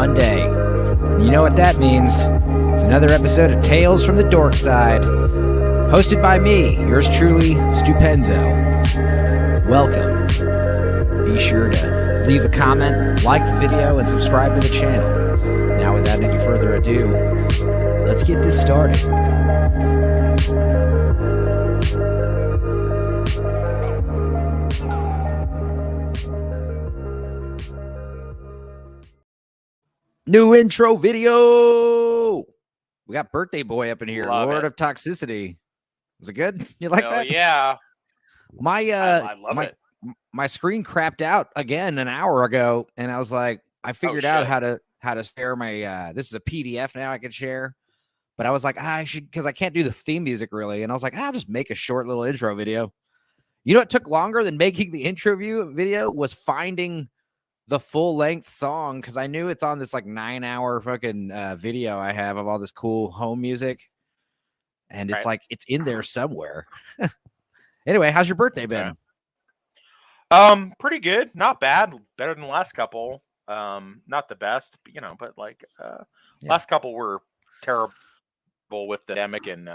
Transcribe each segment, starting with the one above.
Monday. You know what that means. It's another episode of Tales from the Dorkside, hosted by me, yours truly, Stupenzo. Welcome. Be sure to leave a comment, like the video, and subscribe to the channel. Now, without any further ado, let's get this started. New intro video. We got Birthday Boy up in here. Love Lord it. of Toxicity. Was it good? You like Hell that? yeah. I love it. My screen crapped out again an hour ago, and I was like, I figured out shit. how to share my this is a PDF now I can share. But I was like, I should, because I can't do the theme music really. And I was like, I'll just make a short little intro video. You know what took longer than making the intro video was finding the full length song, because I knew it's on this like 9-hour fucking video I have of all this cool home music, and it's like it's in there somewhere. Anyway, how's your birthday been? Pretty good, not bad, better than the last couple. Not the best, but like last couple were terrible with the pandemic and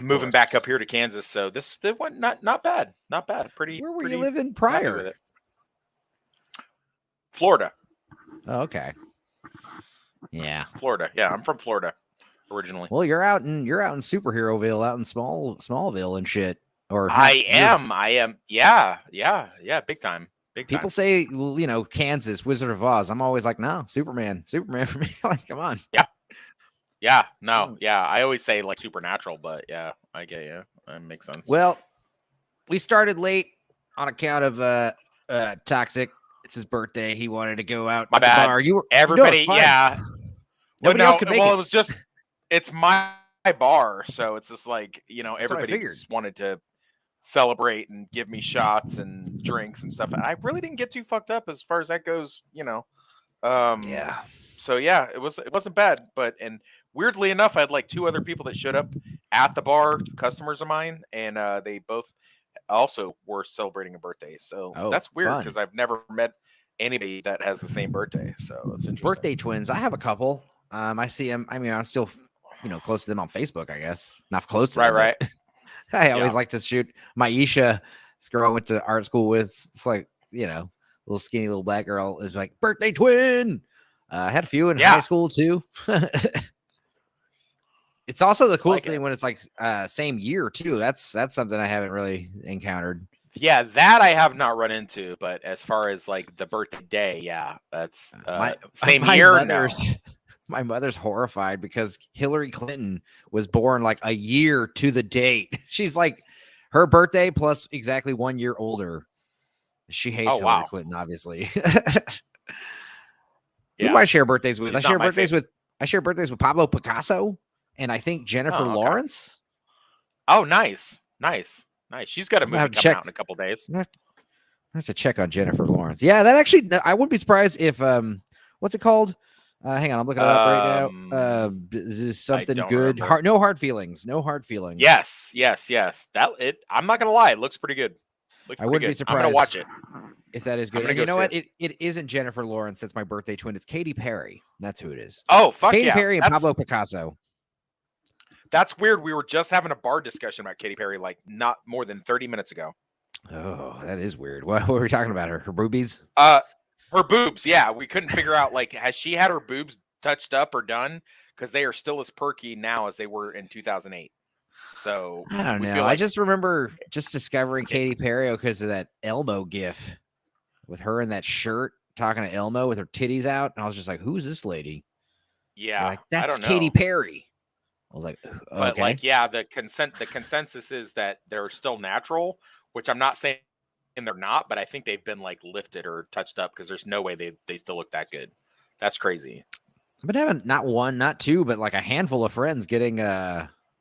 moving back up here to Kansas. So this went not bad. Pretty. Where were pretty you living happy prior? with it. Florida. Oh, okay. Yeah. Florida. Yeah, I'm from Florida originally. Well, you're out in Superheroville, out in Smallville and shit. Or I am. Yeah. Big time. People say, well, Kansas, Wizard of Oz. I'm always like, no, Superman for me. Like, come on. Yeah. No. Yeah. I always say like supernatural, but yeah, I get you. That makes sense. Well, we started late on account of Toxic. It's his birthday. He wanted to go out. My to bad. The bar. You were everybody. No, yeah. Nobody else could make it. It was just, it's my bar. So it's just like, everybody just wanted to celebrate and give me shots and drinks and stuff. And I really didn't get too fucked up as far as that goes, Yeah. So yeah, it wasn't bad. And weirdly enough, I had like 2 other people that showed up at the bar, customers of mine, and they both also were celebrating a birthday. So that's weird because I've never met anybody that has the same birthday. So that's interesting. Birthday twins. I have a couple. I see them. I mean, I'm still, close to them on Facebook, I guess. Not close to them. Right. I always like to shoot my Isha, this girl I went to art school with. It's like, little skinny little black girl is like birthday twin. I had a few in high school too. It's also the coolest thing when it's like same year too. That's something I haven't really encountered. Yeah, that I have not run into. But as far as like the birthday day, yeah, that's same year. My mother's horrified because Hillary Clinton was born like a year to the date. She's like her birthday plus exactly 1 year older. She hates Hillary Clinton, obviously. Who do I share birthdays with? I share birthdays with Pablo Picasso. And I think Jennifer Lawrence. Oh, nice. She's got a movie coming out in a couple days. I have to check on Jennifer Lawrence. Yeah, that actually, I wouldn't be surprised if, what's it called? Hang on, I'm looking it up right now. Something good. No hard feelings. Yes. I'm not gonna lie, it looks pretty good. I wouldn't be surprised. I'm gonna watch it if that is good. And you know what? It isn't Jennifer Lawrence. That's my birthday twin. It's Katy Perry. That's who it is. Oh, fuck Katy Perry and Pablo Picasso. That's weird. We were just having a bar discussion about Katy Perry like not more than 30 minutes ago. Oh, that is weird. What were we talking about? Her boobies? Her boobs. Yeah, we couldn't figure out like has she had her boobs touched up or done? Because they are still as perky now as they were in 2008. So I don't know. I just remember just discovering Katy Perry because of that Elmo gif with her in that shirt talking to Elmo with her titties out, and I was just like, "Who's this lady?" Yeah, like, that's Katy Perry. I was like, okay. But like, yeah, the consensus is that they're still natural, which I'm not saying they're not, but I think they've been like lifted or touched up because there's no way they still look that good. That's crazy. I've been having not one, not two, but like a handful of friends getting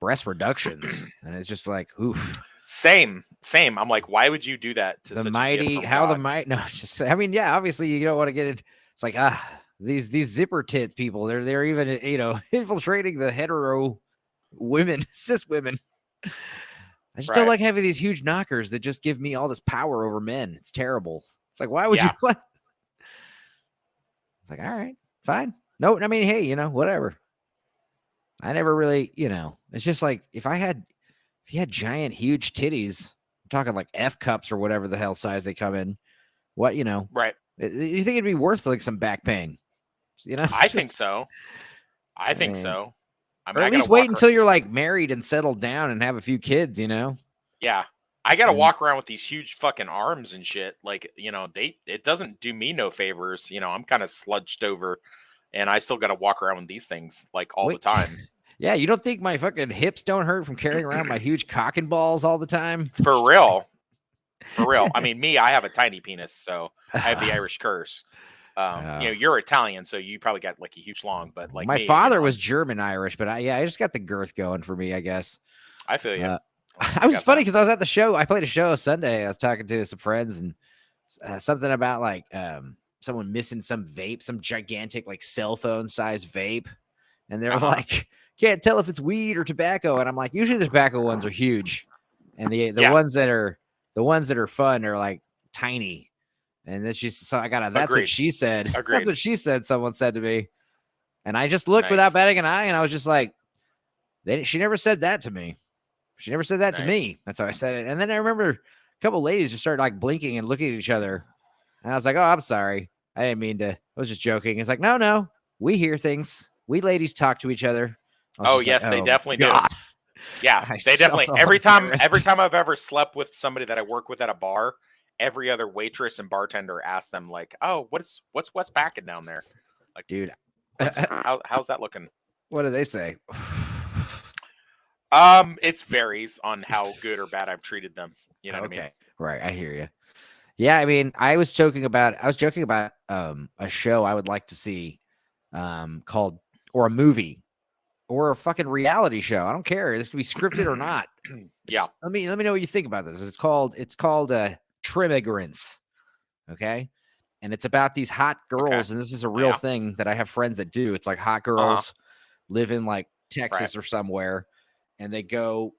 breast reductions, and it's just like, oof. Same. I'm like, why would you do that to the mighty? How God? The might? No, just I mean, yeah, obviously you don't want to get it. It's like these zipper tits people. They're even infiltrating the hetero women, cis women. I just don't like having these huge knockers that just give me all this power over men. It's terrible. It's like, why would you? It's like, all right, fine. No, I mean, hey, whatever. I never really, it's just like if you had giant, huge titties, I'm talking like F cups or whatever the hell size they come in. What, Right. you think it'd be worth like some back pain? I think so. I think so. I mean, or at I gotta least wait walk. until you're like married and settled down and have a few kids. Yeah. I gotta walk around with these huge fucking arms and shit. Like, it doesn't do me no favors. I'm kind of sludged over, and I still gotta walk around with these things like all the time. Yeah, you don't think my fucking hips don't hurt from carrying around my huge cock and balls all the time? For real. For real. I mean, I have a tiny penis, so I have the Irish curse. You're Italian, so you probably got like a huge long, but like my father was German Irish, but I just got the girth going for me, I guess. I feel you. I was funny because I was at the show. I played a show Sunday. I was talking to some friends and something about like someone missing some vape, some gigantic like cell phone size vape, and they're like, can't tell if it's weed or tobacco. And I'm like, usually the tobacco ones are huge, and the ones that are fun are like tiny. And then so I got that's Agreed. what she said. Agreed. That's what she said. Someone said to me, and I just looked without batting an eye, and I was just like, she never said that to me. She never said that to me. That's how I said it. And then I remember a couple of ladies just started like blinking and looking at each other, and I was like, "Oh, I'm sorry. I didn't mean to. I was just joking." It's like, no, we hear things. We ladies talk to each other. Oh yes, they definitely do. Yeah, they definitely. Every time I've ever slept with somebody that I work with at a bar, every other waitress and bartender asks them like, "Oh, what's packing down there?" Like, dude, how's that looking? What do they say? It varies on how good or bad I've treated them. You know what I mean? Right. I hear you. Yeah, I mean, I was joking about a show I would like to see called, or a movie or a fucking reality show. I don't care. This could be scripted or not. Yeah. Let me know what you think about this. It's called Trimmigrants. Okay. And it's about these hot girls, and this is a real thing that I have friends that do. It's like hot girls live in like Texas or somewhere, and they go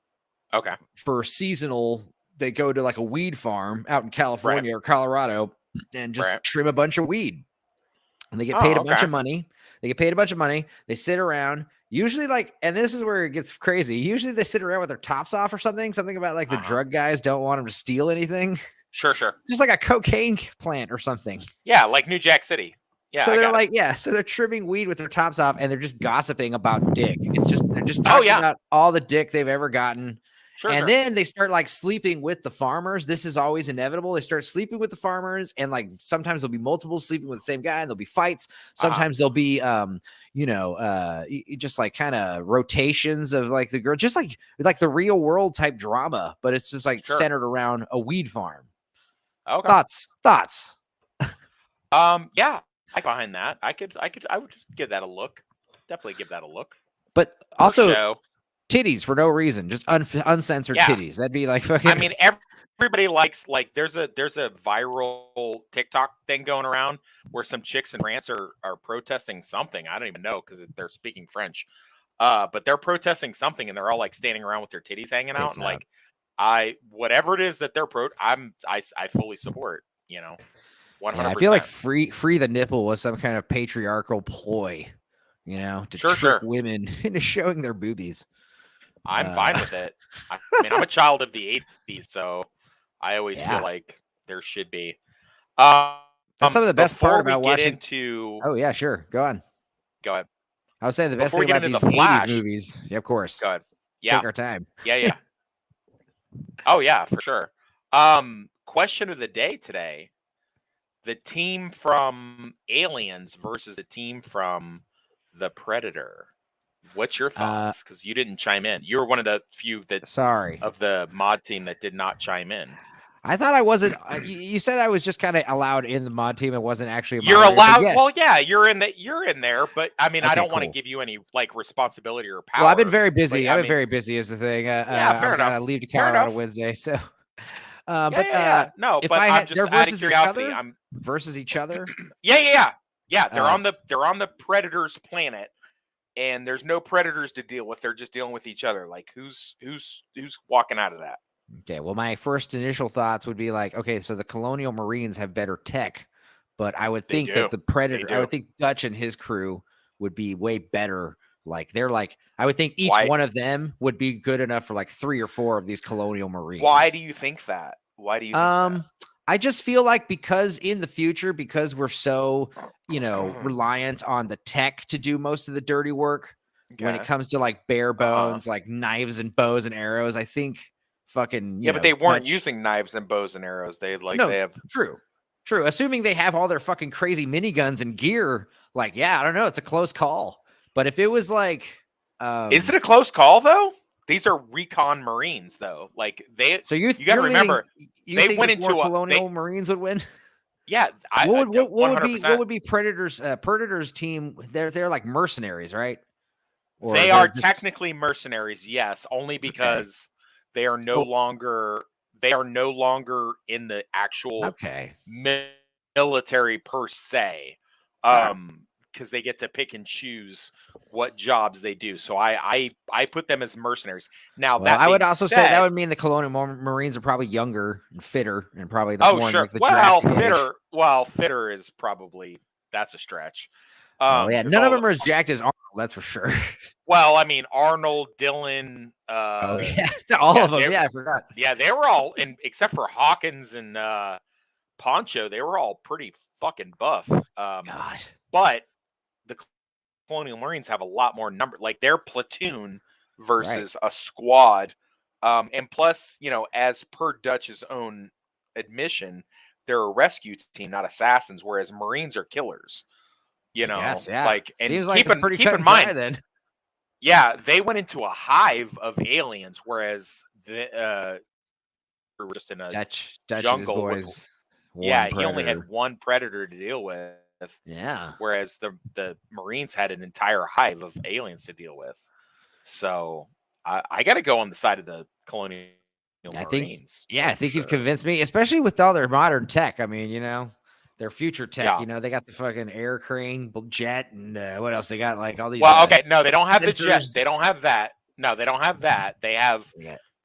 for seasonal. They go to like a weed farm out in California or Colorado and just trim a bunch of weed, and they get paid a bunch of money. They sit around, usually and this is where it gets crazy. Usually they sit around with their tops off or something about like the drug guys don't want them to steal anything. Sure. Just like a cocaine plant or something. Yeah. Like New Jack City. Yeah. So they're so they're trimming weed with their tops off, and they're just gossiping about dick. They're just talking about all the dick they've ever gotten. Then they start like sleeping with the farmers. This is always inevitable. They start sleeping with the farmers, and like sometimes there'll be multiple sleeping with the same guy, and there'll be fights. Sometimes there'll be just like kind of rotations of like the girl, just like the real world type drama, but it's just like centered around a weed farm. Okay. Thoughts. Yeah, behind that, I would give that a look. Definitely give that a look. But also titties for no reason, just uncensored titties. That'd be like fucking. I mean, everybody likes there's a viral TikTok thing going around where some chicks in France are protesting something. I don't even know because they're speaking French. But they're protesting something, and they're all like standing around with their titties hanging out, and like whatever it is that they're I fully support. 100%. Yeah, I feel like free the nipple was some kind of patriarchal ploy, to trick women into showing their boobies. I'm fine with it. I mean, I'm a child of the 80s, so I always feel like there should be. That's some of the best part about watching. Oh yeah, sure. Go on. Go ahead. I was saying the best thing about these 80s movies. Yeah, of course. Go ahead. Yeah. Take our time. Yeah. Oh yeah, for sure. Question of the day today: the team from Aliens versus the team from The Predator. What's your thoughts? Because you didn't chime in. You were one of the few of the mod team that did not chime in. I thought I wasn't. You said I was just kind of allowed in the mod team. It wasn't actually. You're allowed. Yes. Well, yeah, you're in there. But I mean, I don't want to give you any like responsibility or power. Well, I've been very busy. I've been very busy is the thing. Fair enough. I leave to Colorado on Wednesday, so. No, but I'm just out of curiosity. I'm versus each other. Yeah. They're on the Predators planet. And there's no predators to deal with. They're just dealing with each other. Like who's walking out of that? Okay. Well, my first initial thoughts would be like, okay, so the Colonial Marines have better tech, but I would think that the Predator, I would think Dutch and his crew would be way better. Like they're like, I would think each one of them would be good enough for like 3 or 4 of these Colonial Marines. Why do you think that? Why do you think that? I just feel like because in the future, because we're so, reliant on the tech to do most of the dirty work when it comes to like bare bones, like knives and bows and arrows, I think fucking, but they weren't using knives and bows and arrows. They have True. Assuming they have all their fucking crazy miniguns and gear, like, yeah, I don't know. It's a close call. But if it was like, is it a close call though? These are recon Marines though. Like so you got to remember, they went into Colonial Marines would win. Yeah. What would be Predator's team? They're like mercenaries, right? Or they are technically mercenaries. Yes. Only because they are no longer in the actual military per se, because they get to pick and choose what jobs they do. So I put them as mercenaries. Now that I would also say that would mean the Colonial Marines are probably younger and fitter and probably the more like the fitter is probably, that's a stretch. None of them are as jacked as Arnold, that's for sure. Well, I mean, Arnold, Dylan, all of them. Yeah, I forgot. Yeah, they were all except for Hawkins and Poncho, they were all pretty fucking buff. God. But the Colonial Marines have a lot more number, like their platoon versus a squad. And plus, as per Dutch's own admission, they're a rescue team, not assassins, whereas Marines are killers. Yes, yeah. Like, and seems like keep in mind then. Yeah, they went into a hive of aliens, whereas we were just in a Dutch jungle. Boys. He only had one predator to deal with. Yeah. Whereas the Marines had an entire hive of aliens to deal with. So I got to go on the side of the Colonial Marines. I think you've convinced me, especially with all their modern tech. I mean, their future tech, they got the fucking air crane jet and what else they got, like all these. Well, no, they don't have the jet. They don't have that. No, they don't have that. They have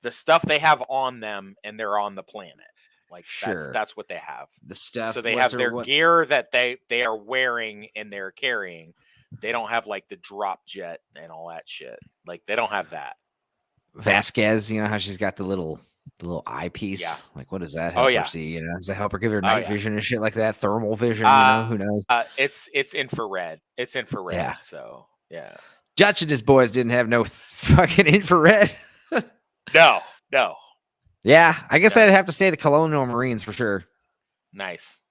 the stuff they have on them, and they're on the planet. Like that's what they have. The stuff. So they have their gear that they are wearing and they're carrying. They don't have like the drop jet and all that shit. Like they don't have that. Vasquez, how she's got the little eyepiece. Yeah. Like what does that help her see? Does it help her give her night vision and shit like that? Thermal vision, who knows? It's infrared. It's infrared. Yeah. So yeah. Dutch and his boys didn't have no fucking infrared. No. Yeah, I guess I'd have to say the Colonial Marines for sure. Nice.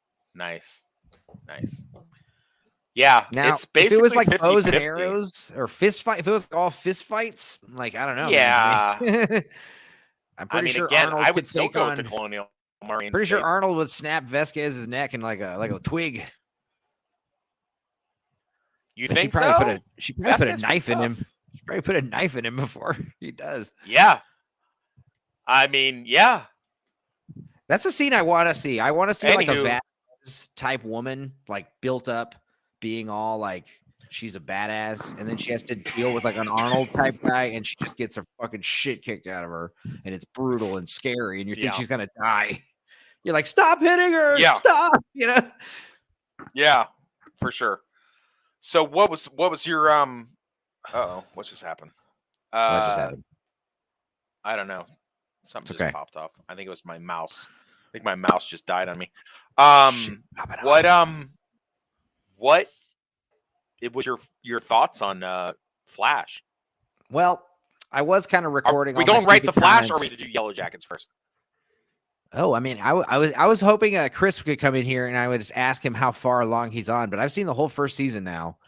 Yeah. Now, it's basically if it was like 50, bows 50. and arrows or fist fight, if it was all fist fights, like I don't know. Yeah. I'm pretty sure Arnold I would could still take go on with the Colonial Marines. Pretty sure Arnold would snap Vasquez's neck in like a twig. You think so? She probably put a knife in him. She probably put a knife in him before he does. Yeah. I mean, yeah. That's a scene I want to see. I want to see like a badass type woman, like built up, being all like she's a badass, and then she has to deal with like an Arnold type guy, and she just gets her fucking shit kicked out of her, and it's brutal and scary, and you think she's gonna die. You're like, stop hitting her! Yeah. Stop! Yeah, for sure. So what was your what just happened? What just happened? I don't know. Something just popped off. I think it was my mouse. I think my mouse just died on me. What it was your thoughts on Flash? Well, I was kind of recording. Are we going right to Flash, or are we to do Yellow Jackets first? Oh, I mean, I was hoping Chris could come in here and I would just ask him how far along he's on, but I've seen the whole first season now,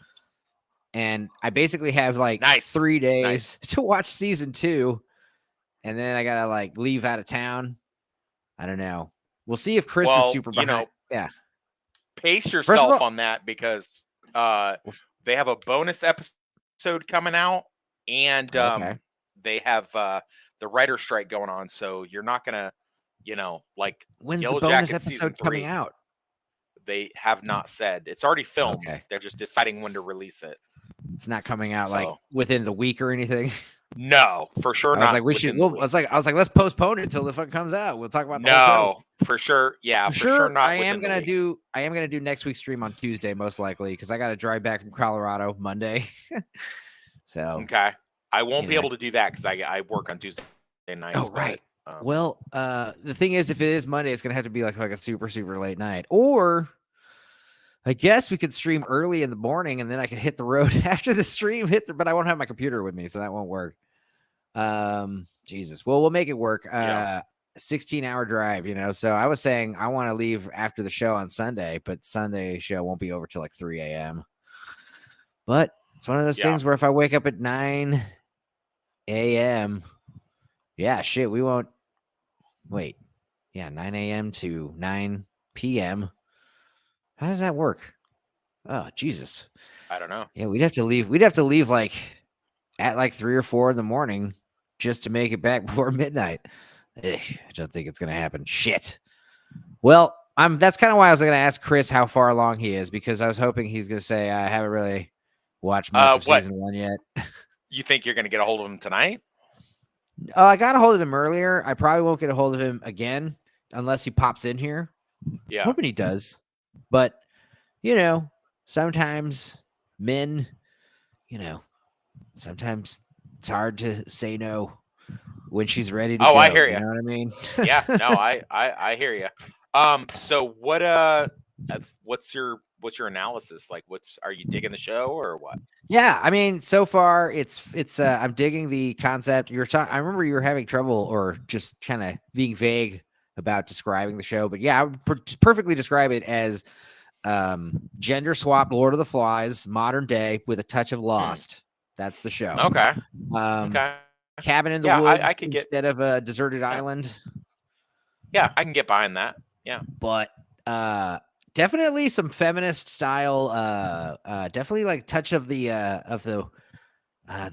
and I basically have like 3 days to watch season 2, and then I gotta like leave out of town. I don't know. We'll see if Chris is super behind. Pace yourself on that, because they have a bonus episode coming out, and they have the writer strike going on, so you're not gonna, like, when's Yellow the bonus Jackets episode coming out? They have not said. It's already filmed. They're just deciding when to release it. It's not coming out like within the week or anything. No, for sure I was not. like, we should. I was like, let's postpone it until the fuck comes out. We'll talk about the whole show. For sure. Yeah, I'm for sure not. I am gonna do next week's stream on Tuesday, most likely, because I got to drive back from Colorado Monday. So okay, I won't be able to do that because I work on Tuesday nights. Oh right. Well, the thing is, if it is Monday, it's gonna have to be like a super late night, or I guess we could stream early in the morning and then I could hit the road after the stream. But I won't have my computer with me, so that won't work. Jesus. Well, we'll make it work. 16-hour drive, So I was saying I want to leave after the show on Sunday, but Sunday show won't be over till like 3 a.m. But it's one of those things where if I wake up at 9 a.m., shit, we won't wait. 9 a.m. to 9 p.m. How does that work? Oh, Jesus. I don't know. Yeah, we'd have to leave like at like 3 or 4 in the morning just to make it back before midnight. I don't think it's going to happen. Shit. Well, that's kind of why I was going to ask Chris how far along he is, because I was hoping he's going to say, I haven't really watched much of season 1 yet. You think you're going to get a hold of him tonight? I got a hold of him earlier. I probably won't get a hold of him again unless he pops in here. Yeah. Hoping he does. But, sometimes men, sometimes it's hard to say no when she's ready to go. I hear you. You know what I mean? Yeah, no, I hear you. So what's your analysis? Like, are you digging the show or what? Yeah, I mean, so far it's I'm digging the concept. I remember you were having trouble or just kind of being vague about describing the show, but yeah, I would perfectly describe it as gender swapped Lord of the Flies, modern day with a touch of Lost. That's the show. Okay. Okay. Cabin in the woods I could instead of a deserted island. Yeah, I can get behind that. Yeah. But definitely some feminist style, definitely like touch of the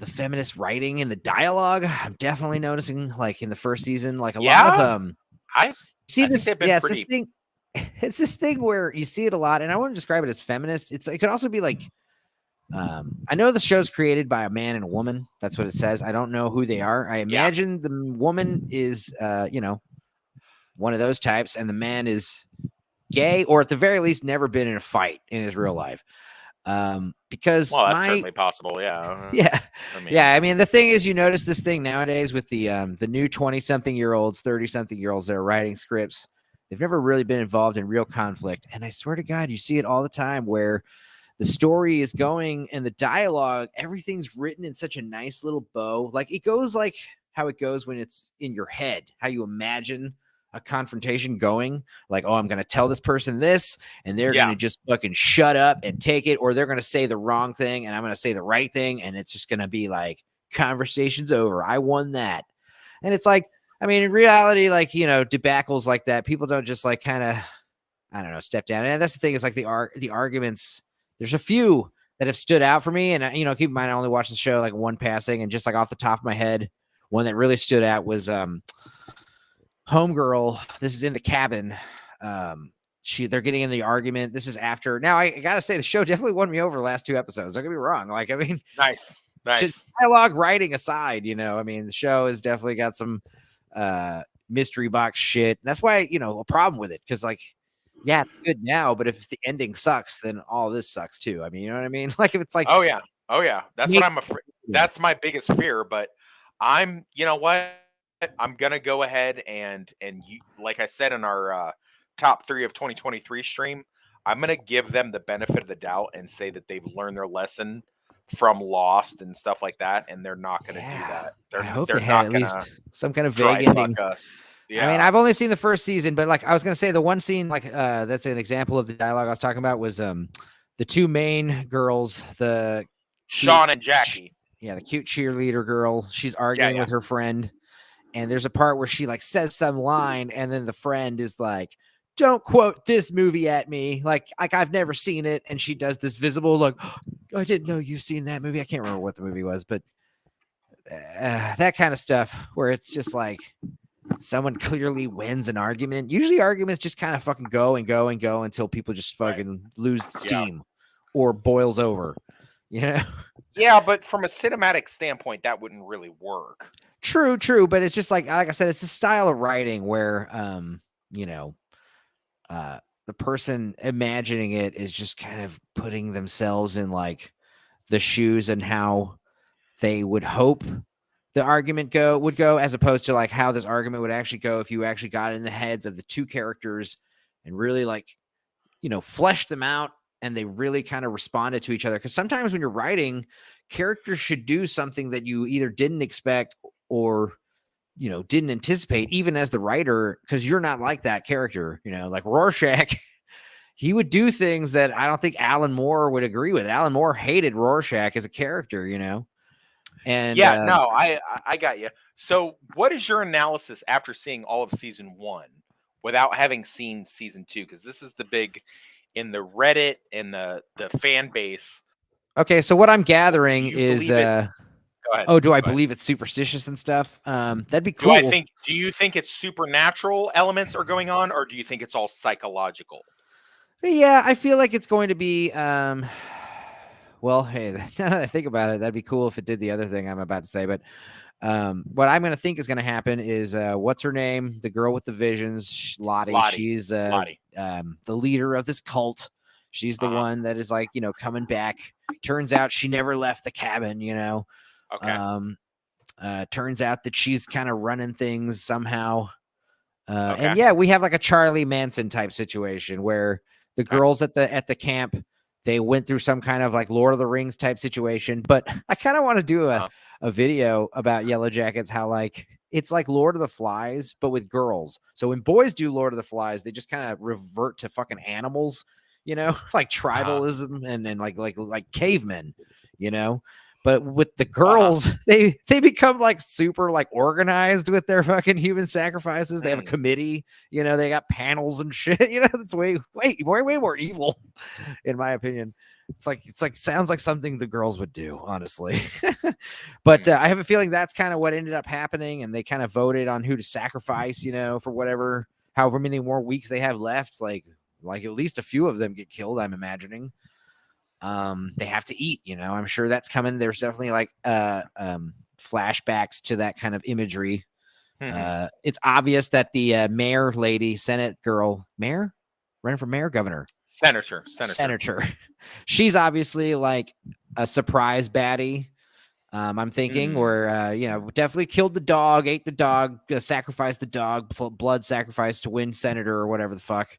feminist writing in the dialogue. I'm definitely noticing like in the first season, like a lot of I this thing. It's this thing where you see it a lot, and I wouldn't describe it as feminist. It could also be like I know the show's created by a man and a woman. That's what it says. I don't know who they are. I imagine the woman is, one of those types, and the man is gay, or at the very least, never been in a fight in his real life. Because that's certainly possible. Yeah. Yeah. I mean, the thing is, you notice this thing nowadays with the new 20-something-year-olds, 30-something-year-olds that are writing scripts. They've never really been involved in real conflict, and I swear to God, you see it all the time where the story is going and the dialogue, everything's written in such a nice little bow. Like it goes like how it goes when it's in your head, how you imagine a confrontation going. Like, oh, I'm going to tell this person this, and they're going to just fucking shut up and take it, or they're going to say the wrong thing, and I'm going to say the right thing, and it's just going to be like, conversation's over. I won that. And it's like, I mean, in reality, like, debacles like that, people don't just like kind of, I don't know, step down. And that's the thing is like the arguments. There's a few that have stood out for me. And, keep in mind, I only watched the show like one passing. And just like off the top of my head, one that really stood out was Homegirl. This is in the cabin. They're getting in the argument. This is after. Now, I got to say, the show definitely won me over the last 2 episodes. Don't get me wrong. Like, I mean. Nice. Dialogue writing aside, I mean, the show has definitely got some mystery box shit. That's why, a problem with it. Because, like, yeah, it's good now, but if the ending sucks, then all this sucks too. I mean, you know what I mean? Like if it's like, oh yeah, that's what I'm afraid. That's my biggest fear. But you know what? I'm gonna go ahead and you, like I said in our top 3 of 2023 stream, I'm gonna give them the benefit of the doubt and say that they've learned their lesson from Lost and stuff like that, and they're not gonna do that. I hope they had at least some kind of vague ending. Yeah. I mean, I've only seen the first season, but like I was gonna say, the one scene like that's an example of the dialogue I was talking about was the 2 main girls, the Sean and Jackie. Yeah, the cute cheerleader girl. She's arguing with her friend, and there's a part where she like says some line, and then the friend is like, "Don't quote this movie at me." Like I've never seen it, and she does this visible like, oh, "I didn't know you've seen that movie." I can't remember what the movie was, but that kind of stuff where it's just like. Someone clearly wins an argument. Usually arguments just kind of fucking go and go and go until people just fucking lose steam or boils over. You know. Yeah, but from a cinematic standpoint, that wouldn't really work. True, but it's just like I said, it's a style of writing where you know, the person imagining it is just kind of putting themselves in like the shoes and how they would hope the argument would go, as opposed to like how this argument would actually go if you actually got in the heads of the two characters and really like, fleshed them out and they really kind of responded to each other. Because sometimes when you're writing, characters should do something that you either didn't expect or didn't anticipate, even as the writer, because you're not like that character. Like Rorschach, he would do things that I don't think Alan Moore would agree with. Alan Moore hated Rorschach as a character, and yeah, no, I got you. So, what is your analysis after seeing all of season 1 without having seen season 2? Because this is the big in the Reddit and the fan base. Okay, so what I'm gathering is, Go ahead. do I believe it's superstitious and stuff? That'd be cool. Do you think it's supernatural elements are going on, or do you think it's all psychological? Yeah, I feel like it's going to be. Well, hey, now that I think about it, that'd be cool if it did the other thing I'm about to say. But what I'm going to think is going to happen is, what's her name? The girl with the visions, Lottie. She's Lottie. The leader of this cult. She's the one that is like, coming back. Turns out she never left the cabin, Okay. Turns out that she's kind of running things somehow. Okay. And yeah, we have like a Charlie Manson type situation where the girls at the camp, they went through some kind of like Lord of the Rings type situation. But I kind of want to do a video about Yellow Jackets, how like it's like Lord of the Flies, but with girls. So when boys do Lord of the Flies, they just kind of revert to fucking animals, like tribalism and like cavemen, But with the girls, they become like super like organized with their fucking human sacrifices. They have a committee, they got panels and shit. That's way more evil, in my opinion. It's like sounds like something the girls would do, honestly. But I have a feeling that's kind of what ended up happening, and they kind of voted on who to sacrifice, for however many more weeks they have left. Like at least a few of them get killed, I'm imagining. They have to eat, I'm sure that's coming. There's definitely like flashbacks to that kind of imagery. It's obvious that the mayor lady, Senate girl, mayor running for mayor, governor, senator, she's obviously like a surprise baddie. I'm thinking, where definitely killed the dog, ate the dog, sacrificed the dog, blood sacrifice to win senator or whatever the fuck.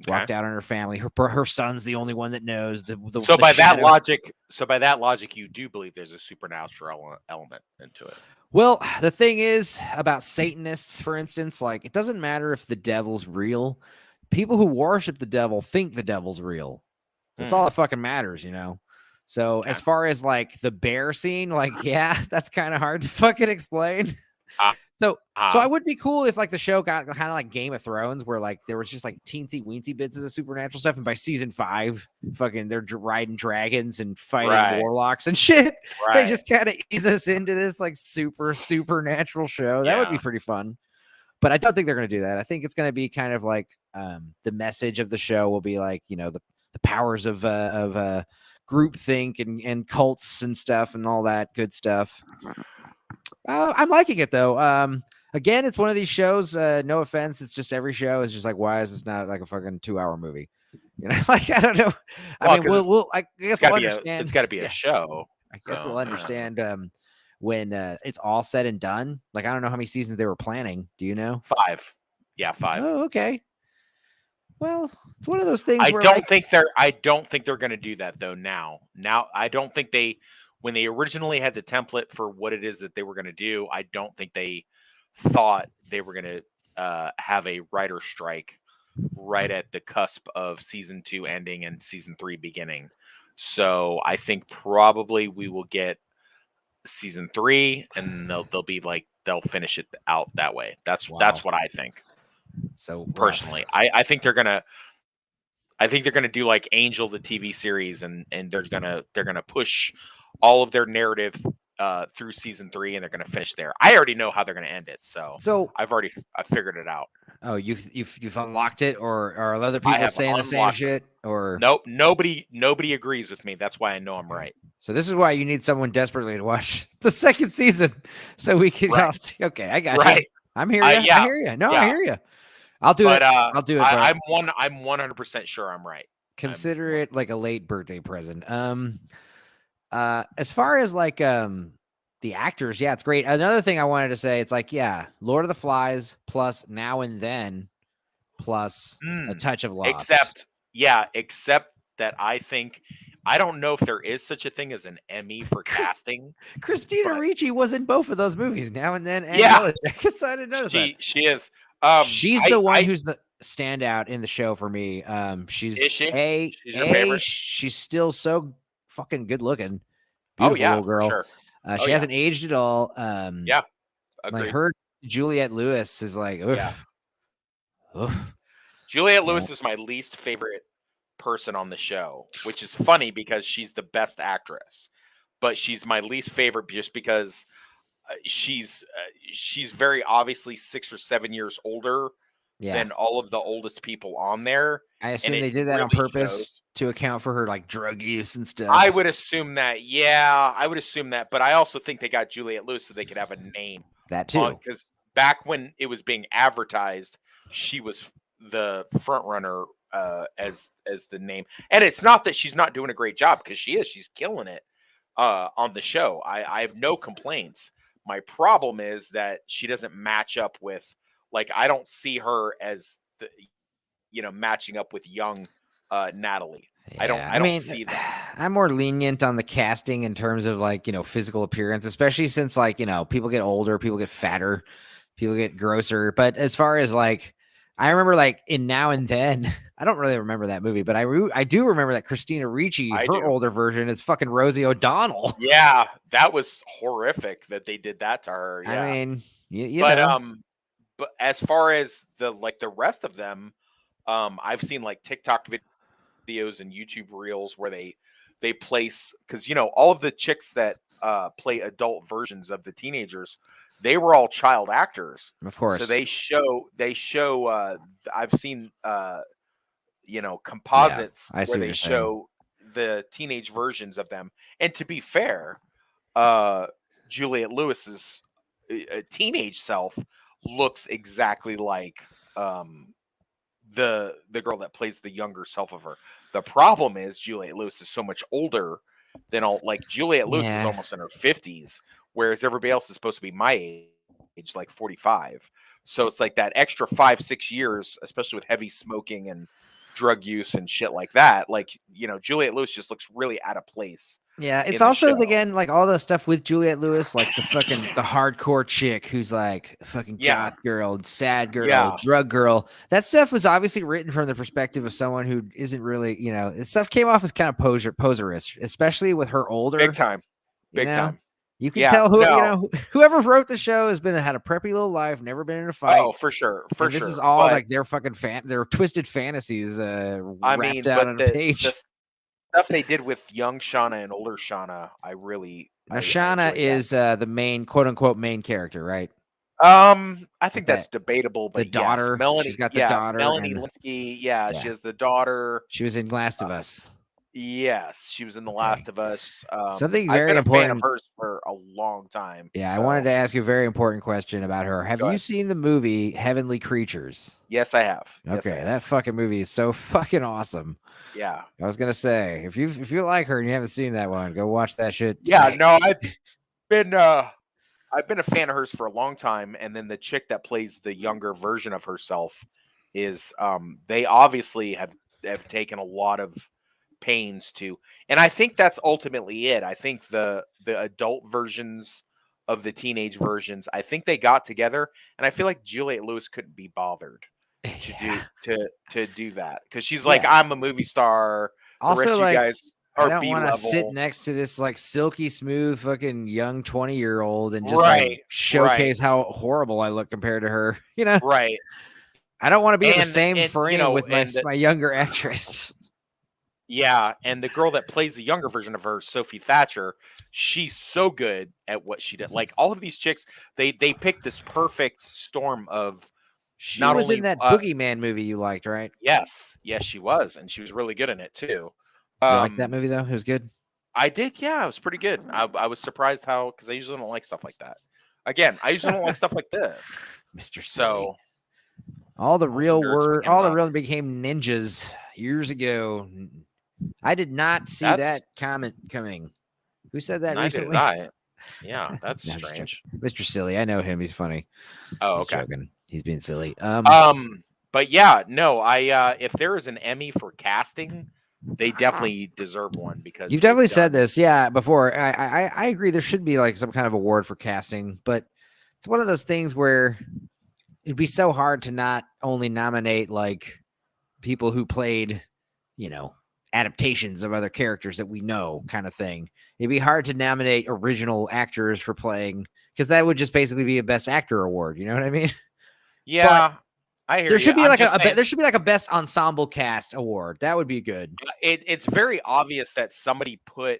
Walked out on her family. Her son's the only one that knows. So by that logic, you do believe there's a supernatural element into it. Well, the thing is about Satanists, for instance, like it doesn't matter if the devil's real. People who worship the devil think the devil's real. That's all that fucking matters, So as far as like the bear scene, like, yeah, that's kind of hard to fucking explain. So I would be cool if like the show got kind of like Game of Thrones, where like there was just like teensy weensy bits of supernatural stuff, and by season 5, fucking they're riding dragons and fighting warlocks and shit. They just kind of ease us into this like supernatural show. That would be pretty fun. But I don't think they're going to do that. I think it's going to be kind of like the message of the show will be like, the powers of groupthink and cults and stuff and all that good stuff. I'm liking it though. Again, it's one of these shows. No offense, it's just every show is just like, why is this not like a fucking 2-hour movie? Like I don't know. I mean, I guess we'll understand. It's got to be a show. I guess we'll understand when it's all said and done. Like I don't know how many seasons they were planning. Do you know? 5. Yeah, 5. Oh, okay. Well, it's one of those things. I don't think they're going to do that though. Now, I don't think they. When they originally had the template for what it is that they were going to do, I don't think they thought they were going to have a writer strike right at the cusp of season 2 ending and season 3 beginning. So I think probably we will get season 3, and they'll be like they'll finish it out that way. That's what I think. So personally, I think they're gonna. I think they're gonna do like Angel, the TV series, and they're gonna push all of their narrative through season 3, and they're going to finish there. I already know how they're going to end it, so I figured it out. Oh, you've unlocked it, or are other I people have saying the same unlocked it. shit? Or Nope, nobody agrees with me. That's why I know I'm right. So this is why you need someone desperately to watch the second season, so we can. Right. Okay, I got Right. you. I'm here. I Yeah, hear you. No, I yeah. hear you. I'll do it. But I'll do it, bro. I'm 100% sure I'm right. Consider it like a late birthday present. As far as like the actors, yeah, it's great. Another thing I wanted to say, it's like, yeah, Lord of the Flies plus Now and Then plus A Touch of Loss. Except that I don't know if there is such a thing as an Emmy for casting. Christina Ricci was in both of those movies, Now and Then, and yeah, so I didn't notice that. She is. She's the one who's the standout in the show for me. She's is she? She's your favorite? She's still so fucking good looking. Beautiful little girl. Sure. She hasn't aged at all. Yeah. Agreed. Like her Juliette Lewis is like, oof. Yeah. Oof. Juliette Lewis is my least favorite person on the show, which is funny because she's the best actress, but she's my least favorite just because she's very obviously 6 or 7 years older than all of the oldest people on there. I assume they did that on purpose to account for her like drug use and stuff. I would assume that. Yeah, I would assume that. But I also think they got Juliette Lewis so they could have a name. That too. Because back when it was being advertised, she was the front runner as the name. And it's not that she's not doing a great job, because she is. She's killing it on the show. I have no complaints. My problem is that she doesn't match up with, like, I don't see her as the, matching up with young Natalie. Yeah, I don't see that. I'm more lenient on the casting in terms of like, physical appearance, especially since like, people get older, people get fatter, people get grosser. But as far as like, I remember like in Now and Then, I don't really remember that movie, but I do remember that Christina Ricci, her older version is fucking Rosie O'Donnell. Yeah, that was horrific that they did that to her. Yeah. I mean, you know. But as far as the rest of them, I've seen like TikTok videos and YouTube reels where they place, because all of the chicks that play adult versions of the teenagers, they were all child actors, of course. So they show I've seen composites where they show the teenage versions of them. And to be fair, Juliette Lewis's teenage self looks exactly like the girl that plays the younger self of her. The problem is Juliette Lewis is so much older than Juliette Lewis is almost in her 50s, whereas everybody else is supposed to be my age, like 45. So it's like that extra 5-6 years, especially with heavy smoking and drug use and shit like that. Like, Juliette Lewis just looks really out of place. Yeah, it's also again like all the stuff with Juliette Lewis, like the hardcore chick who's like fucking goth girl, sad girl, drug girl. That stuff was obviously written from the perspective of someone who isn't really, this stuff came off as kind of poserish, especially with her older. Big time. You can tell whoever wrote the show had a preppy little life, never been in a fight. Oh, for sure. This is all like their fucking their twisted fantasies wrapped out on a page. The stuff they did with young Shauna and older Shauna, Shauna is the main, quote unquote, main character, right? I think that's debatable. But the daughter, yes, Melanie, she's got the daughter, Melanie Linsky. Yeah, she has the daughter. She was in Last of Us. Yes, she was in The Last of Us. Something very important. I've been a fan of hers for a long time. Yeah, so. I wanted to ask you a very important question about her. Have you seen the movie Heavenly Creatures? Yes, I have. Okay, that fucking movie is so fucking awesome. Yeah, I was gonna say if you like her and you haven't seen that one, go watch that shit. Yeah, no, I've been a fan of hers for a long time, and then the chick that plays the younger version of herself is they obviously have taken a lot of pains to, and I think that's ultimately it. I think the adult versions of the teenage versions, I think they got together, and I feel like Juliette Lewis couldn't be bothered to do that, because she's like, I'm a movie star. Also, the rest of you guys are I don't want to sit next to this like silky smooth fucking young 20-year-old and just showcase how horrible I look compared to her. Right. I don't want to be in the same frame with my younger actress. Yeah, and the girl that plays the younger version of her, Sophie Thatcher, she's so good at what she did. Like all of these chicks, they picked this perfect storm of She not was in only that Boogeyman movie you liked, right? yes, she was, and she was really good in it too. You liked that movie though? It was good. I did, yeah, it was pretty good. I was surprised how because I usually don't like stuff like that. Again, I usually don't like stuff like this. Mr. Silly. So all the nerds real became ninjas years ago. I did not see that comment coming. Who said that recently? Yeah, that's No, strange. Mr. Silly, I know him. He's funny. Oh, He's okay. joking. He's being silly. But yeah, no, I if there is an Emmy for casting, they definitely deserve one because you've definitely said this, yeah, before. I agree. There should be like some kind of award for casting, but it's one of those things where it'd be so hard to not only nominate like people who played, you know, adaptations of other characters that we know, kind of thing. It'd be hard to nominate original actors for playing because that would just basically be a Best Actor award. You know what I mean? Yeah. But there should be like there should be like a Best Ensemble Cast award. That would be good. It's very obvious that somebody put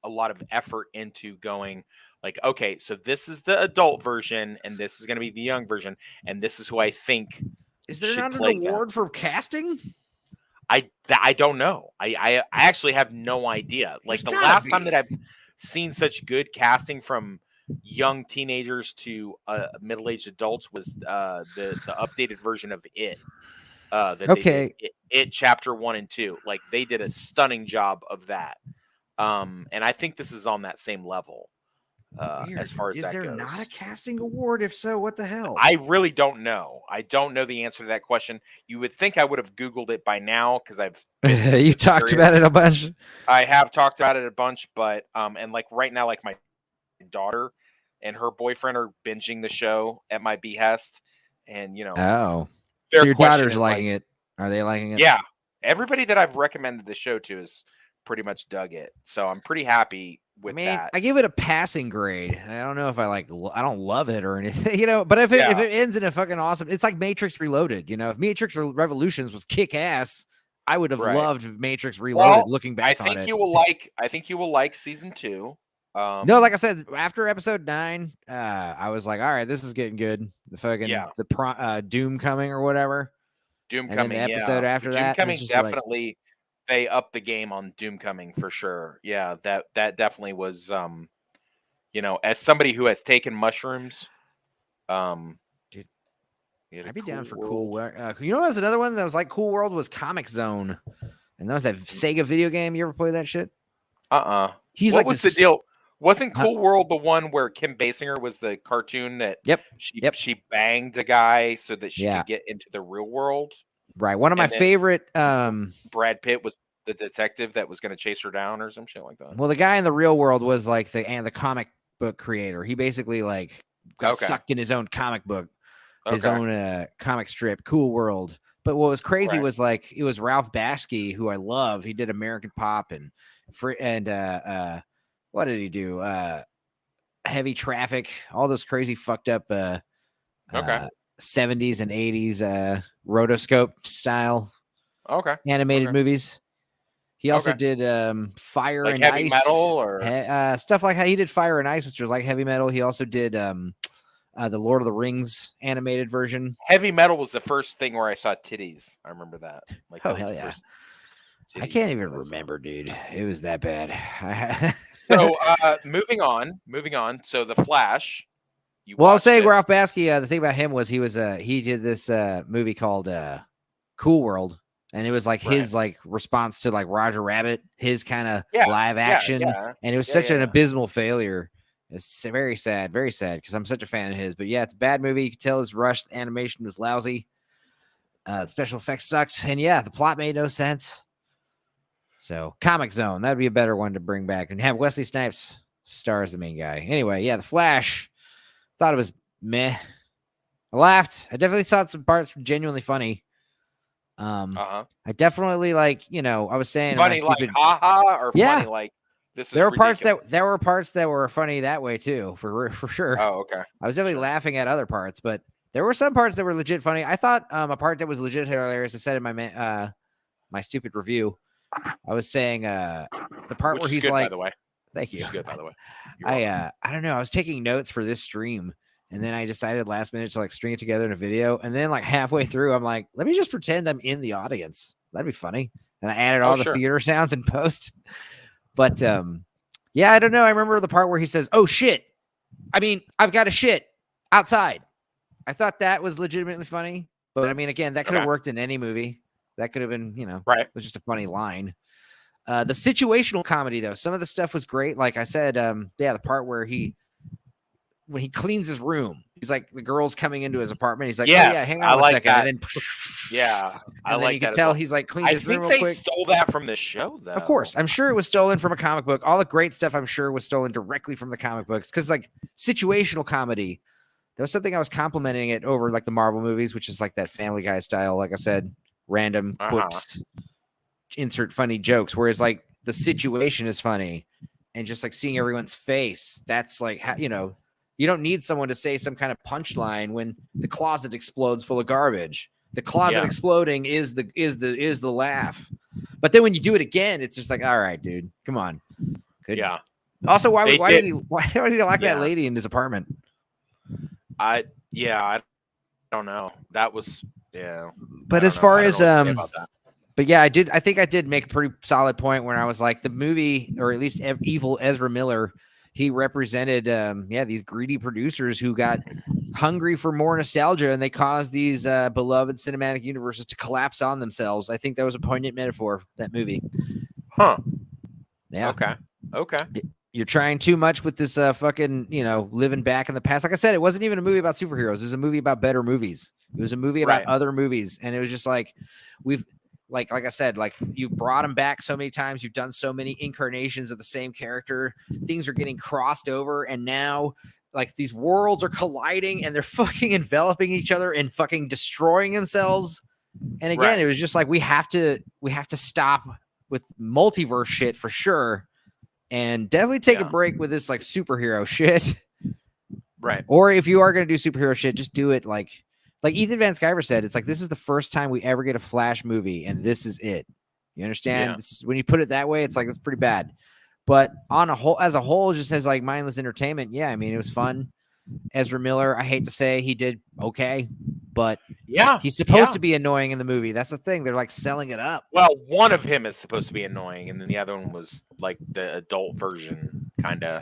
a lot of effort into going like, okay, so this is the adult version, and this is going to be the young version, and this is who I think. Is there not an award for casting? I don't know. I actually have no idea. Like the last time that I've seen such good casting from young teenagers to middle-aged adults was the updated version of It. It Chapter 1 and 2. Like they did a stunning job of that. And I think this is on that same level. As far as that goes. Is there not a casting award? If so, what the hell? I really don't know. I don't know the answer to that question. You would think I would have Googled it by now because I've you talked about it a bunch. I have talked about it a bunch, but and like right now, like my daughter and her boyfriend are binging the show at my behest, and you know, so your daughter's liking it. Are they liking it? Yeah, everybody that I've recommended the show to is pretty much dug it, so I'm pretty happy with that. I give it a passing grade. I don't know if I don't love it or anything, you know, but if it ends in a fucking awesome, it's like Matrix Reloaded, you know, if Matrix Revolutions was kick ass, I would have loved Matrix Reloaded. Looking back on it, I think you will like season 2. No, like I said, after episode 9, I was like, all right, this is getting good. The fucking Doom coming or whatever. Doom coming. The episode after that, Doom coming definitely. They upped the game on Doom coming for sure. Yeah, that definitely was. You know, as somebody who has taken mushrooms, dude, I'd be down for Cool World. You know, there's another one that was like Cool World was Comic Zone, and that was that Sega video game. You ever play that shit? What was the deal? Wasn't Cool World the one where Kim Basinger was the cartoon that she banged a guy so that she could get into the real world? Right. One of my favorite Brad Pitt was the detective that was going to chase her down or some shit like that. Well, the guy in the real world was like the comic book creator. He basically like got sucked in his own comic book, his own comic strip, Cool World. But what was crazy was like it was Ralph Bakshi, who I love. He did American Pop and what did he do? Heavy Traffic, all those crazy fucked up 70s and 80s rotoscope style animated movies. He also did Fire and Heavy Ice Metal or stuff like how he did Fire and Ice, which was like heavy metal. He also did the Lord of the Rings animated version. Heavy Metal was the first thing where I saw titties. I remember that. Like, hell yeah. I can't even remember, dude. It was that bad. So moving on. So The Flash. I'll say Ralph Bakshi. The thing about him was he did this movie called Cool World, and it was like his like response to like Roger Rabbit, his kind of live action, and it was such an abysmal failure. It's very sad because I'm such a fan of his. But yeah, it's a bad movie. You can tell his rushed animation was lousy. Special effects sucked, and the plot made no sense. So Comic Zone, that'd be a better one to bring back and have Wesley Snipes star as the main guy. Anyway, The Flash. Thought it was meh. I laughed. I definitely thought some parts were genuinely funny. I definitely I was saying funny like haha or funny like this is ridiculous. There were parts that were funny that way too, for sure. Oh, okay. I was definitely laughing at other parts, but there were some parts that were legit funny. I thought a part that was legit hilarious. I said in my my stupid review I was saying the part Which where is he's good, by like, the way. thank you. Which is good, by the way. You're welcome. I don't know. I was taking notes for this stream, and then I decided last minute to like string it together in a video. And then like halfway through, I'm like, let me just pretend I'm in the audience. That'd be funny. And I added all the sure. theater sounds in post. But yeah, I don't know. I remember the part where he says, "Oh shit! I mean, I've got a shit outside." I thought that was legitimately funny. But I mean, again, that could have worked in any movie. That could have been, right. It was just a funny line. The situational comedy, though, some of the stuff was great. Like I said, the part where when he cleans his room, he's like, the girl's coming into his apartment. He's like, yes, oh yeah, hang on a second. That. And then, yeah, and then you can tell he's like cleaned his room real quick. I think they stole that from the show, though. Of course, I'm sure it was stolen from a comic book. All the great stuff, I'm sure, was stolen directly from the comic books. Because like situational comedy, that was something I was complimenting it over like the Marvel movies, which is like that Family Guy style. Like I said, random quips, insert funny jokes. Whereas like the situation is funny, and just like seeing everyone's face, that's like you don't need someone to say some kind of punchline when the closet explodes full of garbage. The closet exploding is the laugh. But then when you do it again, it's just like, all right, dude, come on. Yeah. Also, why did he lock that lady in his apartment? I don't know. That was But as far as but yeah, I think I did make a pretty solid point when I was like, the movie, or at least evil Ezra Miller, he represented these greedy producers who got hungry for more nostalgia, and they caused these beloved cinematic universes to collapse on themselves. I think that was a poignant metaphor, that movie. Huh. Yeah. Okay. You're trying too much with this fucking, living back in the past. Like I said, it wasn't even a movie about superheroes. It was a movie about better movies. It was a movie about other movies. And it was just like, like I said, like you brought him back so many times. You've done so many incarnations of the same character. Things are getting crossed over. And now like these worlds are colliding and they're fucking enveloping each other and fucking destroying themselves. And again, it was just like, we have to stop with multiverse shit for sure. And definitely take a break with this like superhero shit. Right. Or if you are going to do superhero shit, just do it like Ethan Van Sciver said, it's like, this is the first time we ever get a Flash movie, and this is it. You understand? When you put it that way, it's like, that's pretty bad. But as a whole, just as like mindless entertainment, yeah, I mean, it was fun. Ezra Miller, I hate to say, he did okay, but he's supposed to be annoying in the movie. That's the thing. They're like selling it up. Well, one of him is supposed to be annoying, and then the other one was like the adult version, kind of.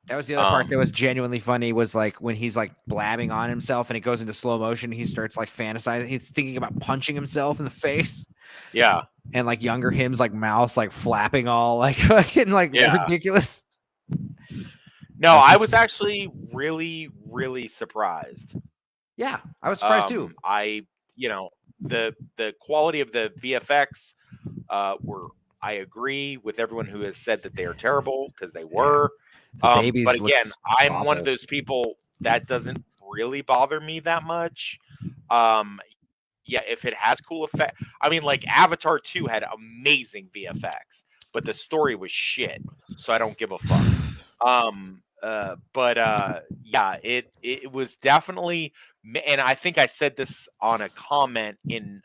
That was the other part that was genuinely funny, was like when he's like blabbing on himself and it goes into slow motion. He starts like fantasizing. He's thinking about punching himself in the face. Yeah. And like younger him's like mouth like flapping all like fucking like ridiculous. No, I was actually really, really surprised. Yeah, I was surprised too. The quality of the VFX I agree with everyone who has said that they are terrible, because they were. But again, I'm awful. One of those people that doesn't really bother me that much. If it has cool effect, I mean, like Avatar 2 had amazing VFX, but the story was shit, so I don't give a fuck. It was definitely, and I think I said this on a comment in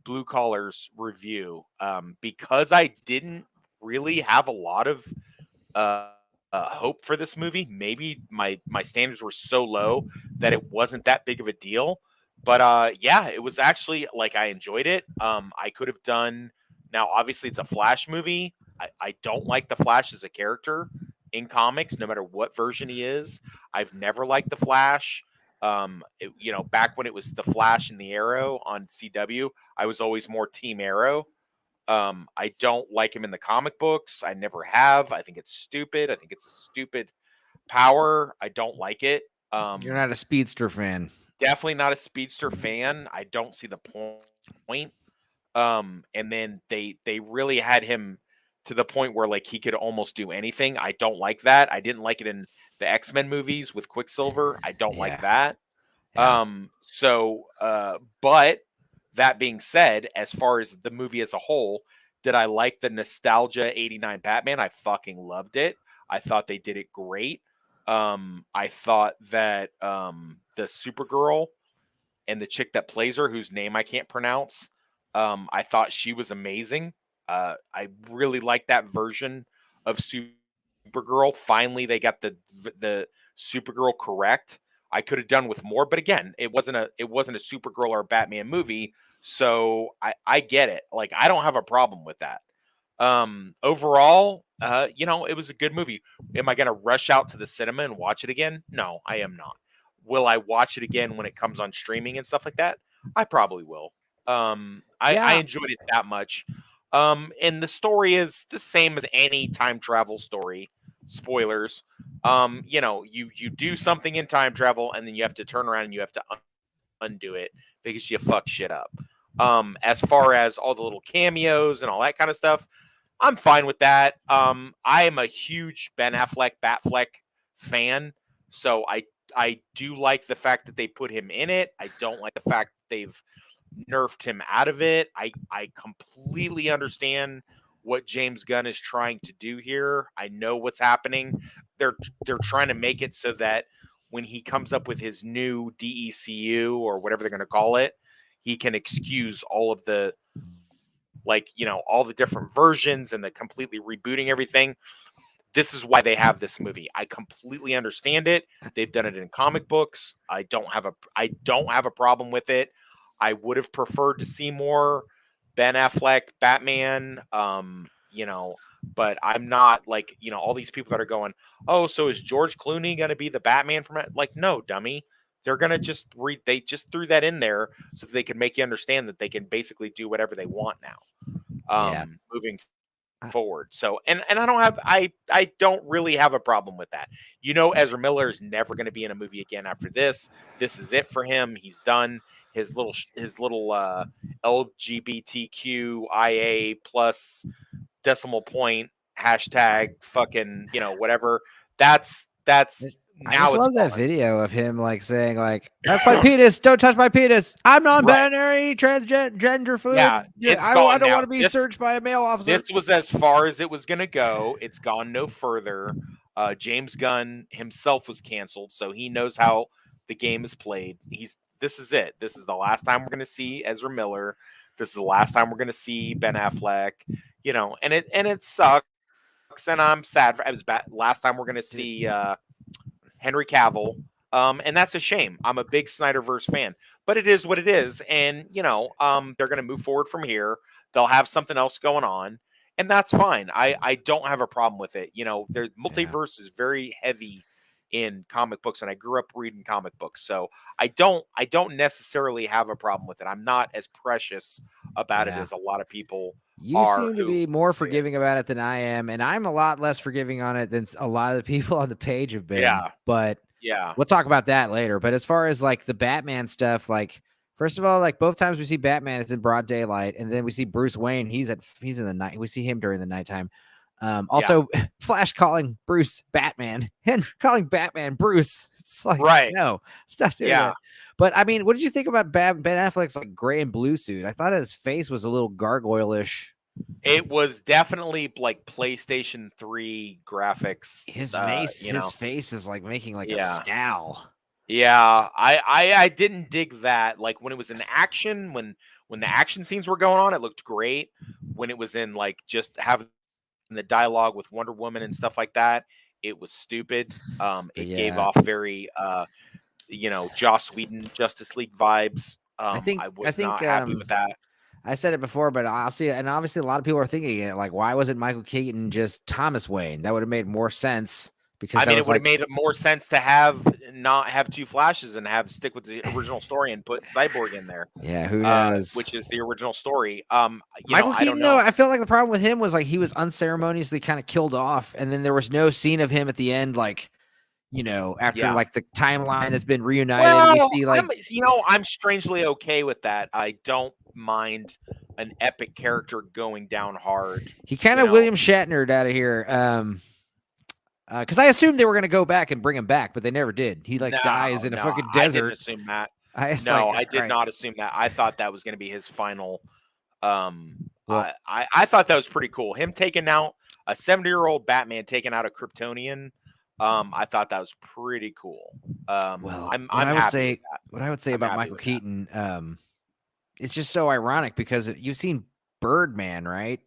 Blue Collar's review, because I didn't really have a lot of hope for this movie. Maybe my standards were so low that it wasn't that big of a deal. But it was actually like, I enjoyed it. I could have done. Now, obviously, it's a Flash movie. I don't like the Flash as a character in comics, no matter what version he is. I've never liked the Flash. Back when it was the Flash and the Arrow on CW, I was always more Team Arrow. I don't like him in the comic books. I never have. I think it's stupid. I think it's a stupid power. I don't like it. You're not a Speedster fan. Definitely not a Speedster fan. I don't see the point. And then they really had him to the point where like he could almost do anything. I don't like that. I didn't like it in the X-Men movies with Quicksilver. I don't like that. Yeah. But that being said, as far as the movie as a whole, did I like the nostalgia 89 Batman? I fucking loved it. I thought they did it great. I thought that the Supergirl and the chick that plays her, whose name I can't pronounce, I thought she was amazing. I really like that version of Supergirl. Finally, they got the Supergirl correct. I could have done with more, but again, it wasn't a Supergirl or a Batman movie, so I get it. Like I don't have a problem with that. Overall, it was a good movie. Am I going to rush out to the cinema and watch it again? No, I am not. Will I watch it again when it comes on streaming and stuff like that? I probably will. I Yeah, enjoyed it that much. And the story is the same as any time travel story. Spoilers. You do something in time travel and then you have to turn around and you have to undo it because you fuck shit up. As far as all the little cameos and all that kind of stuff, I'm fine with that. I am a huge Ben Affleck Batfleck fan, so I do like the fact that they put him in it. I don't like the fact that they've nerfed him out of it. I completely understand what James Gunn is trying to do here. I know what's happening. They're trying to make it so that when he comes up with his new DECU or whatever they're going to call it, he can excuse all of the all the different versions and the completely rebooting everything. This is why they have this movie. I completely understand it. They've done it in comic books. I don't have a problem with it. I would have preferred to see more Ben Affleck Batman. But I'm not all these people that are going, oh, so is George Clooney going to be the Batman from it? Like, no, dummy. They're gonna they just threw that in there so that they can make you understand that they can basically do whatever they want now yeah. moving I, forward. So and I don't really have a problem with that. Ezra Miller is never going to be in a movie again after this. This is it for him. He's done his little LGBTQIA plus decimal point hashtag fucking whatever. That's I just now it's love that gone. video of him like saying like, "That's my penis. Don't touch my penis. I'm Right. non-binary, transgender Yeah, fluid. Yeah, it's I gone don't now. want to be This searched by a male this officer." was as far as it was going to go. It's gone no further. James Gunn himself was canceled, so he knows how the game is played. This is it. This is the last time we're going to see Ezra Miller. This is the last time we're going to see Ben Affleck. And it sucks, and I'm sad. It was last time we're going to Dude, see Henry Cavill. And that's a shame. I'm a big Snyderverse fan, but it is what it is. And, they're going to move forward from here. They'll have something else going on, and that's fine. I don't have a problem with it. Their yeah. multiverse is very heavy in comic books, and I grew up reading comic books. So I don't necessarily have a problem with it. I'm not as precious about it Yeah. as a lot of people You are seem to who be more say it. forgiving about it than I am, and I'm a lot less forgiving on it than a lot of the people on the page have been. Yeah. But Yeah. we'll talk about that later. But as far as like the Batman stuff, like first of all, like both times we see Batman, it's in broad daylight, and then we see Bruce Wayne. He's in the night. We see him during the nighttime. Yeah. Also, Flash calling Bruce Batman and calling Batman Bruce. It's like Right. no, stop doing Yeah. that. But I mean, what did you think about Ben Affleck's like gray and blue suit? I thought his face was a little gargoyle-ish. It was definitely like PlayStation 3 graphics. His face is like making like a Yeah. scowl. Yeah. I didn't dig that. Like when it was in action, when the action scenes were going on, it looked great. When it was in like just having the dialogue with Wonder Woman and stuff like that, it was stupid. But It gave yeah, off very Joss Whedon Justice League vibes. I think I I was think not happy with that. I said it before, but I'll see it. And obviously, a lot of people are thinking it like, why wasn't Michael Keaton just Thomas Wayne? That would have made more sense because I that mean, it was would have like, made it more sense to not have two flashes and have stick with the original story and put Cyborg in there, yeah, who knows? which is the original story. Michael I don't Keaton, though, know. I felt like the problem with him was like he was unceremoniously kind of killed off, and then there was no scene of him at the end, like after Yeah. like the timeline has been reunited. We Well, see like I'm strangely okay with that. I don't mind an epic character going down hard. he kind You of know. William Shatnered out of here. Because I assumed they were gonna go back and bring him back, but they never did. He like dies No, in a no, fucking I didn't desert. assume that. I was like, No, all I did right, not assume that. I thought that was going to be his final. well, I thought that was pretty cool. Him taking out a 70-year-old Batman, taking out a Kryptonian. I thought that was pretty cool. I'm happy with that. what I would say I'm about happy Michael with that. Keaton, it's just so ironic because you've seen Birdman, right?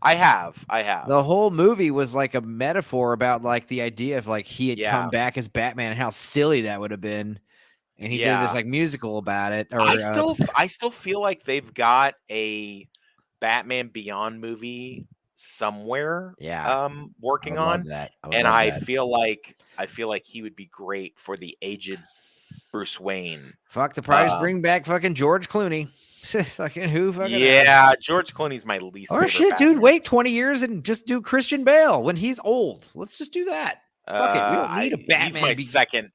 I have. The whole movie was like a metaphor about like the idea of like he had come Yeah. back as Batman and how silly that would have been. And he did this Yeah. like musical about it. Or I still feel like they've got a Batman Beyond movie somewhere yeah, I working would love on, that. I would and love that. I feel like he would be great for the aged Bruce Wayne. Fuck the price. Bring back fucking George Clooney. Fucking who? Fucking yeah, George Clooney's my least. Or favorite shit, Batman. dude. Wait 20 years and just do Christian Bale when he's old. Let's just do that. Fuck it. We don't need a Batman.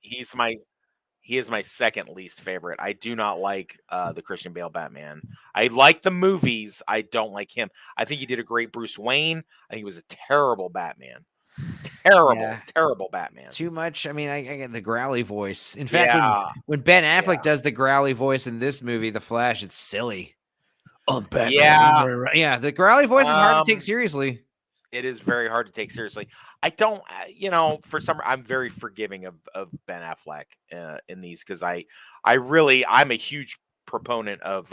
He is my second least favorite. I do not like the Christian Bale Batman. I like the movies. I don't like him. I think he did a great Bruce Wayne. I think he was a terrible Batman. Terrible Batman. Too much. I mean, I get the growly voice. In fact, when Ben Affleck does the growly voice in this movie, The Flash, it's silly. Oh, Batman. Yeah, the growly voice is hard to take seriously. It is very hard to take seriously. I don't, for some, I'm very forgiving of Ben Affleck in these because I'm a huge proponent of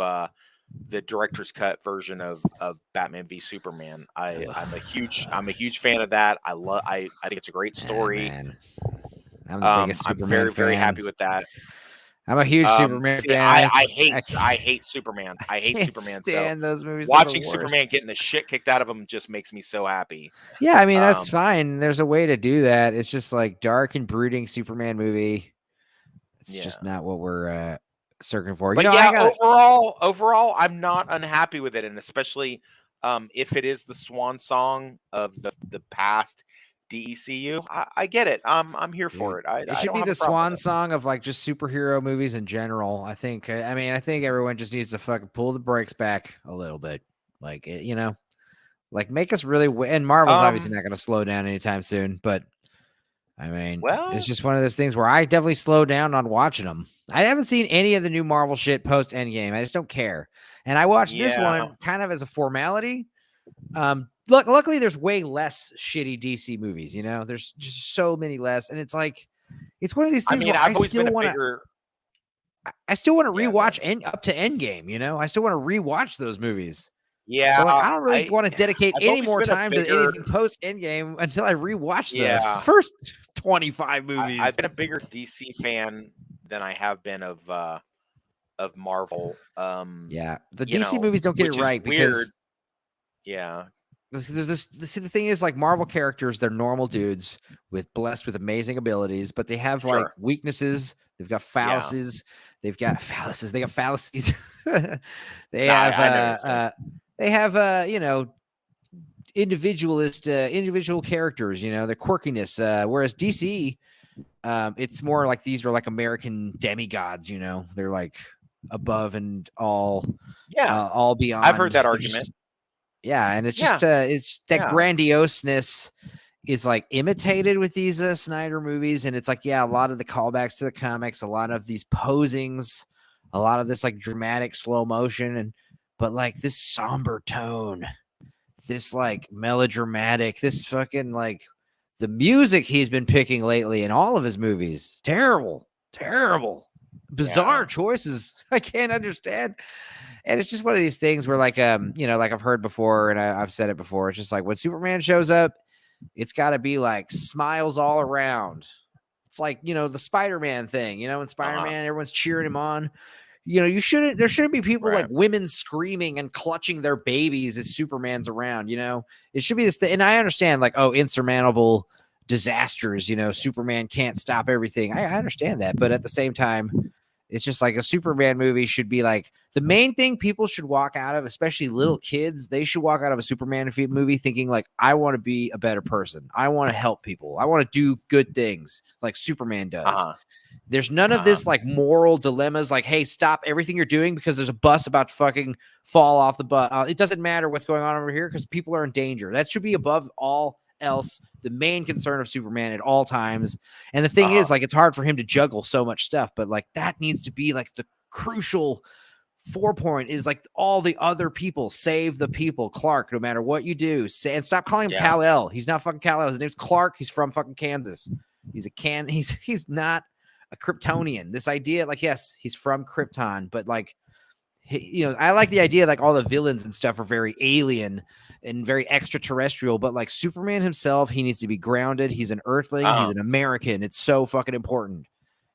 the director's cut version of Batman v Superman. I'm a huge fan of that. I think it's a great story. Yeah, I'm the biggest Superman fan. Very happy with that. I'm a huge Superman fan. I hate Superman. I hate Superman. Stand those movies. Watching Superman getting the shit kicked out of him just makes me so happy. Yeah, I mean that's fine. There's a way to do that. It's just like dark and brooding Superman movie. It's just not what we're searching for. But overall, I'm not unhappy with it, and especially if it is the swan song of the past DECU, I get it. I'm here for it. It should be the swan song of like just superhero movies in general. I think. I think everyone just needs to fucking pull the brakes back a little bit. Like like make us really. And Marvel's obviously not going to slow down anytime soon. But I mean, it's just one of those things where I definitely slow down on watching them. I haven't seen any of the new Marvel shit post Endgame. I just don't care. And I watched this one kind of as a formality. Luckily, there's way less shitty DC movies. There's just so many less, and it's like it's one of these things. I still want to rewatch up to Endgame. I still want to rewatch those movies. Yeah, so I don't really want to dedicate any more time to anything post Endgame until I rewatch those first 25 movies. I've been a bigger DC fan than I have been of Marvel. The DC movies don't get it right because the thing is, like, Marvel characters, they're normal dudes blessed with amazing abilities, but they have like weaknesses. They've got fallacies. They got fallacies. They have individual characters, their quirkiness. Whereas DC, it's more like these are like American demigods, they're like above and all beyond. I've heard that argument. And it's just it's that grandioseness is like imitated with these Snyder movies, and it's like a lot of the callbacks to the comics, a lot of these posings, a lot of this like dramatic slow motion, but like this somber tone, this like melodramatic, this fucking like the music he's been picking lately in all of his movies, terrible, bizarre choices. I can't understand. And it's just one of these things where like, like I've heard before, and I've said it before. It's just like when Superman shows up, it's got to be like smiles all around. It's like, the Spider-Man thing, in Spider-Man, everyone's cheering him on. There shouldn't be people like women screaming and clutching their babies as Superman's around, it should be this thing. And I understand like, insurmountable disasters, Superman can't stop everything. I understand that. But at the same time, it's just like a Superman movie should be like the main thing people should walk out of, especially little kids. They should walk out of a Superman movie thinking like, I want to be a better person. I want to help people. I want to do good things like Superman does. There's none of this like moral dilemmas like, hey, stop everything you're doing because there's a bus about to fucking fall off the bus. It doesn't matter what's going on over here because people are in danger. That should be above all else the main concern of Superman at all times. And the thing is, like, it's hard for him to juggle so much stuff, but like that needs to be like the crucial 4 point is like all the other people save the people. Clark, no matter what you do, say, and stop calling him Kal-El. He's not fucking Kal-El. His name's Clark. He's from fucking Kansas. He's not a Kryptonian. This idea, like, yes, he's from Krypton, but like I like the idea like all the villains and stuff are very alien and very extraterrestrial, but like Superman himself, he needs to be grounded. He's an Earthling. He's an American. It's so fucking important,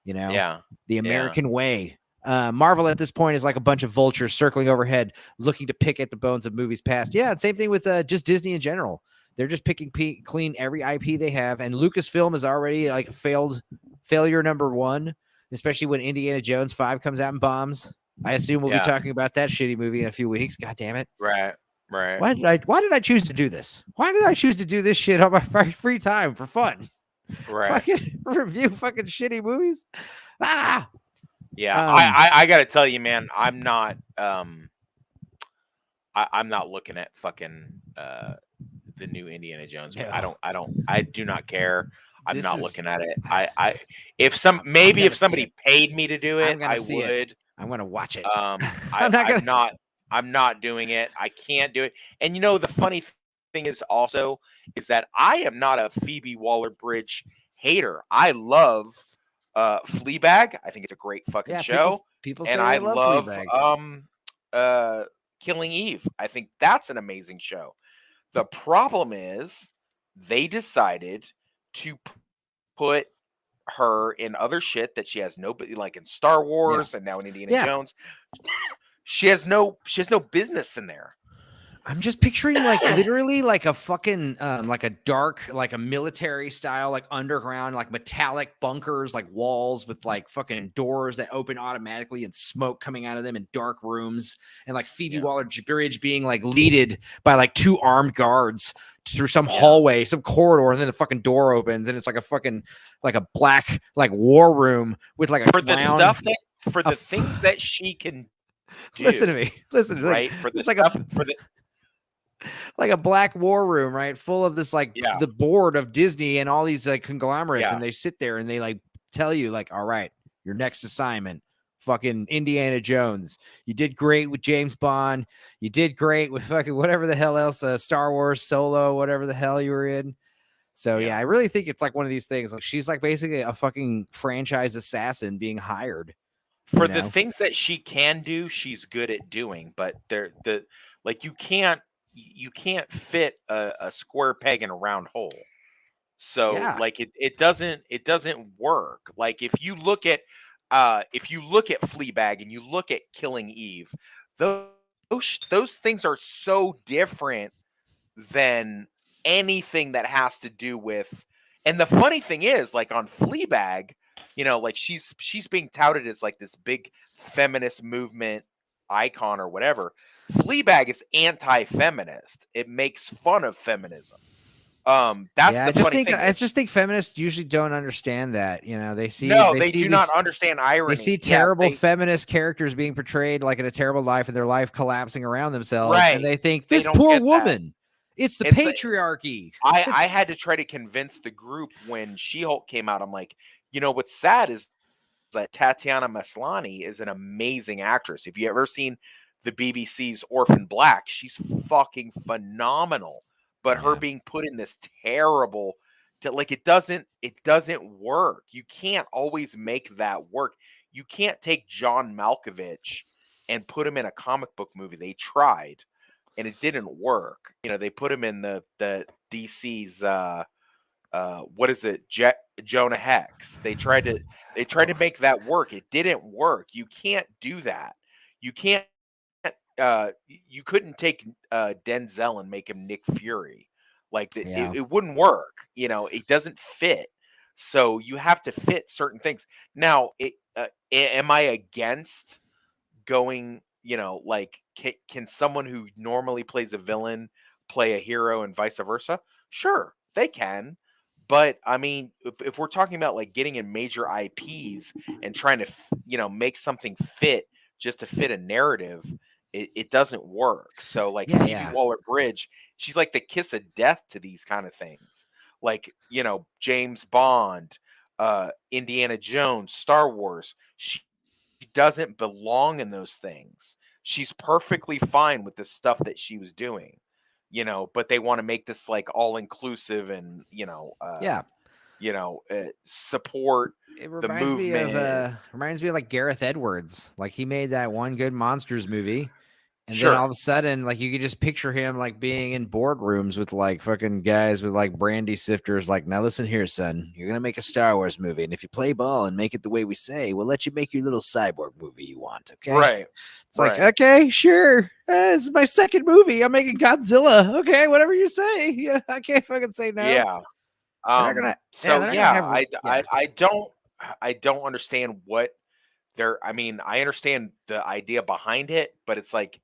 the American way. Marvel at this point is like a bunch of vultures circling overhead, looking to pick at the bones of movies past. Yeah, same thing with just Disney in general. They're just picking clean every IP they have, and Lucasfilm is already like failure number one, especially when Indiana Jones 5 comes out and bombs. I assume we'll be talking about that shitty movie in a few weeks. God damn it! Right. Why did I choose to do this? Why did I choose to do this shit on my free time for fun? Right. Fucking review fucking shitty movies. Ah. Yeah, I gotta tell you, man, I'm not I'm not looking at fucking the new Indiana Jones. No. I do not care. I'm not looking at it. If somebody paid me to do it, I would. I'm gonna watch it. I'm not doing it. I can't do it. And the funny thing is that I am not a Phoebe Waller-Bridge hater. I love Fleabag. I think it's a great fucking show. People say I love Fleabag. Killing Eve. I think that's an amazing show. The problem is they decided to put her in other shit that she has no, like in Star Wars and now in Indiana Jones. She has no business in there. I'm just picturing like literally like a fucking like a dark, like a military style, like underground, like metallic bunkers, like walls with like fucking doors that open automatically and smoke coming out of them in dark rooms, and like Phoebe Waller-Bridge being like leaded by like 2 armed guards through some hallway, some corridor, and then the fucking door opens and it's like a fucking like a black like war room with like for the stuff that for the things that she can do. Listen to me. Right? For the stuff for the like a black war room, right? Full of this, like the board of Disney and all these like conglomerates. And they sit there and they like tell you like, all right, your next assignment, fucking Indiana Jones. You did great with James Bond. You did great with fucking whatever the hell else, Star Wars Solo, whatever the hell you were in. So I really think it's like one of these things. Like she's like basically a fucking franchise assassin being hired. For the things that she can do, she's good at doing, but you can't fit a square peg in a round hole. So like it doesn't work. Like if you look at Fleabag and you look at Killing Eve, those things are so different than anything that has to do with. And the funny thing is, like on Fleabag, like she's being touted as like this big feminist movement icon or whatever. Fleabag is anti-feminist. It makes fun of feminism. That's the funny thing. I just think feminists usually don't understand that. They see they do not understand irony. They see terrible feminist characters being portrayed like in a terrible life and their life collapsing around themselves, and they think this poor woman. It's the patriarchy. I had to try to convince the group when She-Hulk came out. I'm like, what's sad is that Tatiana Maslany is an amazing actress. If you ever seen the BBC's Orphan Black, she's fucking phenomenal. But her being put in this terrible, it doesn't work. You can't always make that work. You can't take John Malkovich and put him in a comic book movie. They tried, and it didn't work. They put him in the DC's what is it, Jonah Hex. They tried to make that work. It didn't work. You can't do that. You can't. You couldn't take Denzel and make him Nick Fury. It wouldn't work. It doesn't fit. So you have to fit certain things. Now, am I against going? Can someone who normally plays a villain play a hero and vice versa? Sure, they can. But I mean, if we're talking about like getting in major IPs and trying to, make something fit just to fit a narrative, it doesn't work. So like Phoebe Waller-Bridge, she's like the kiss of death to these kind of things. Like, James Bond, Indiana Jones, Star Wars. She doesn't belong in those things. She's perfectly fine with the stuff that she was doing, but they want to make this like all inclusive and, support It the reminds me of like Gareth Edwards. Like he made that one good monsters movie. And then all Sure. of a sudden, like you could just picture him like being in boardrooms with like fucking guys with like brandy sifters. Like, now listen here, son, you're gonna make a Star Wars movie, and if you play ball and make it the way we say, we'll let you make your little cyborg movie you want. Okay? Right. It's like, okay, sure. This is my second movie. I'm making Godzilla. Okay, whatever you say. Yeah, I can't fucking say no. Yeah. They're not gonna. So they're not gonna have. I don't understand what I mean, I understand the idea behind it, but it's like,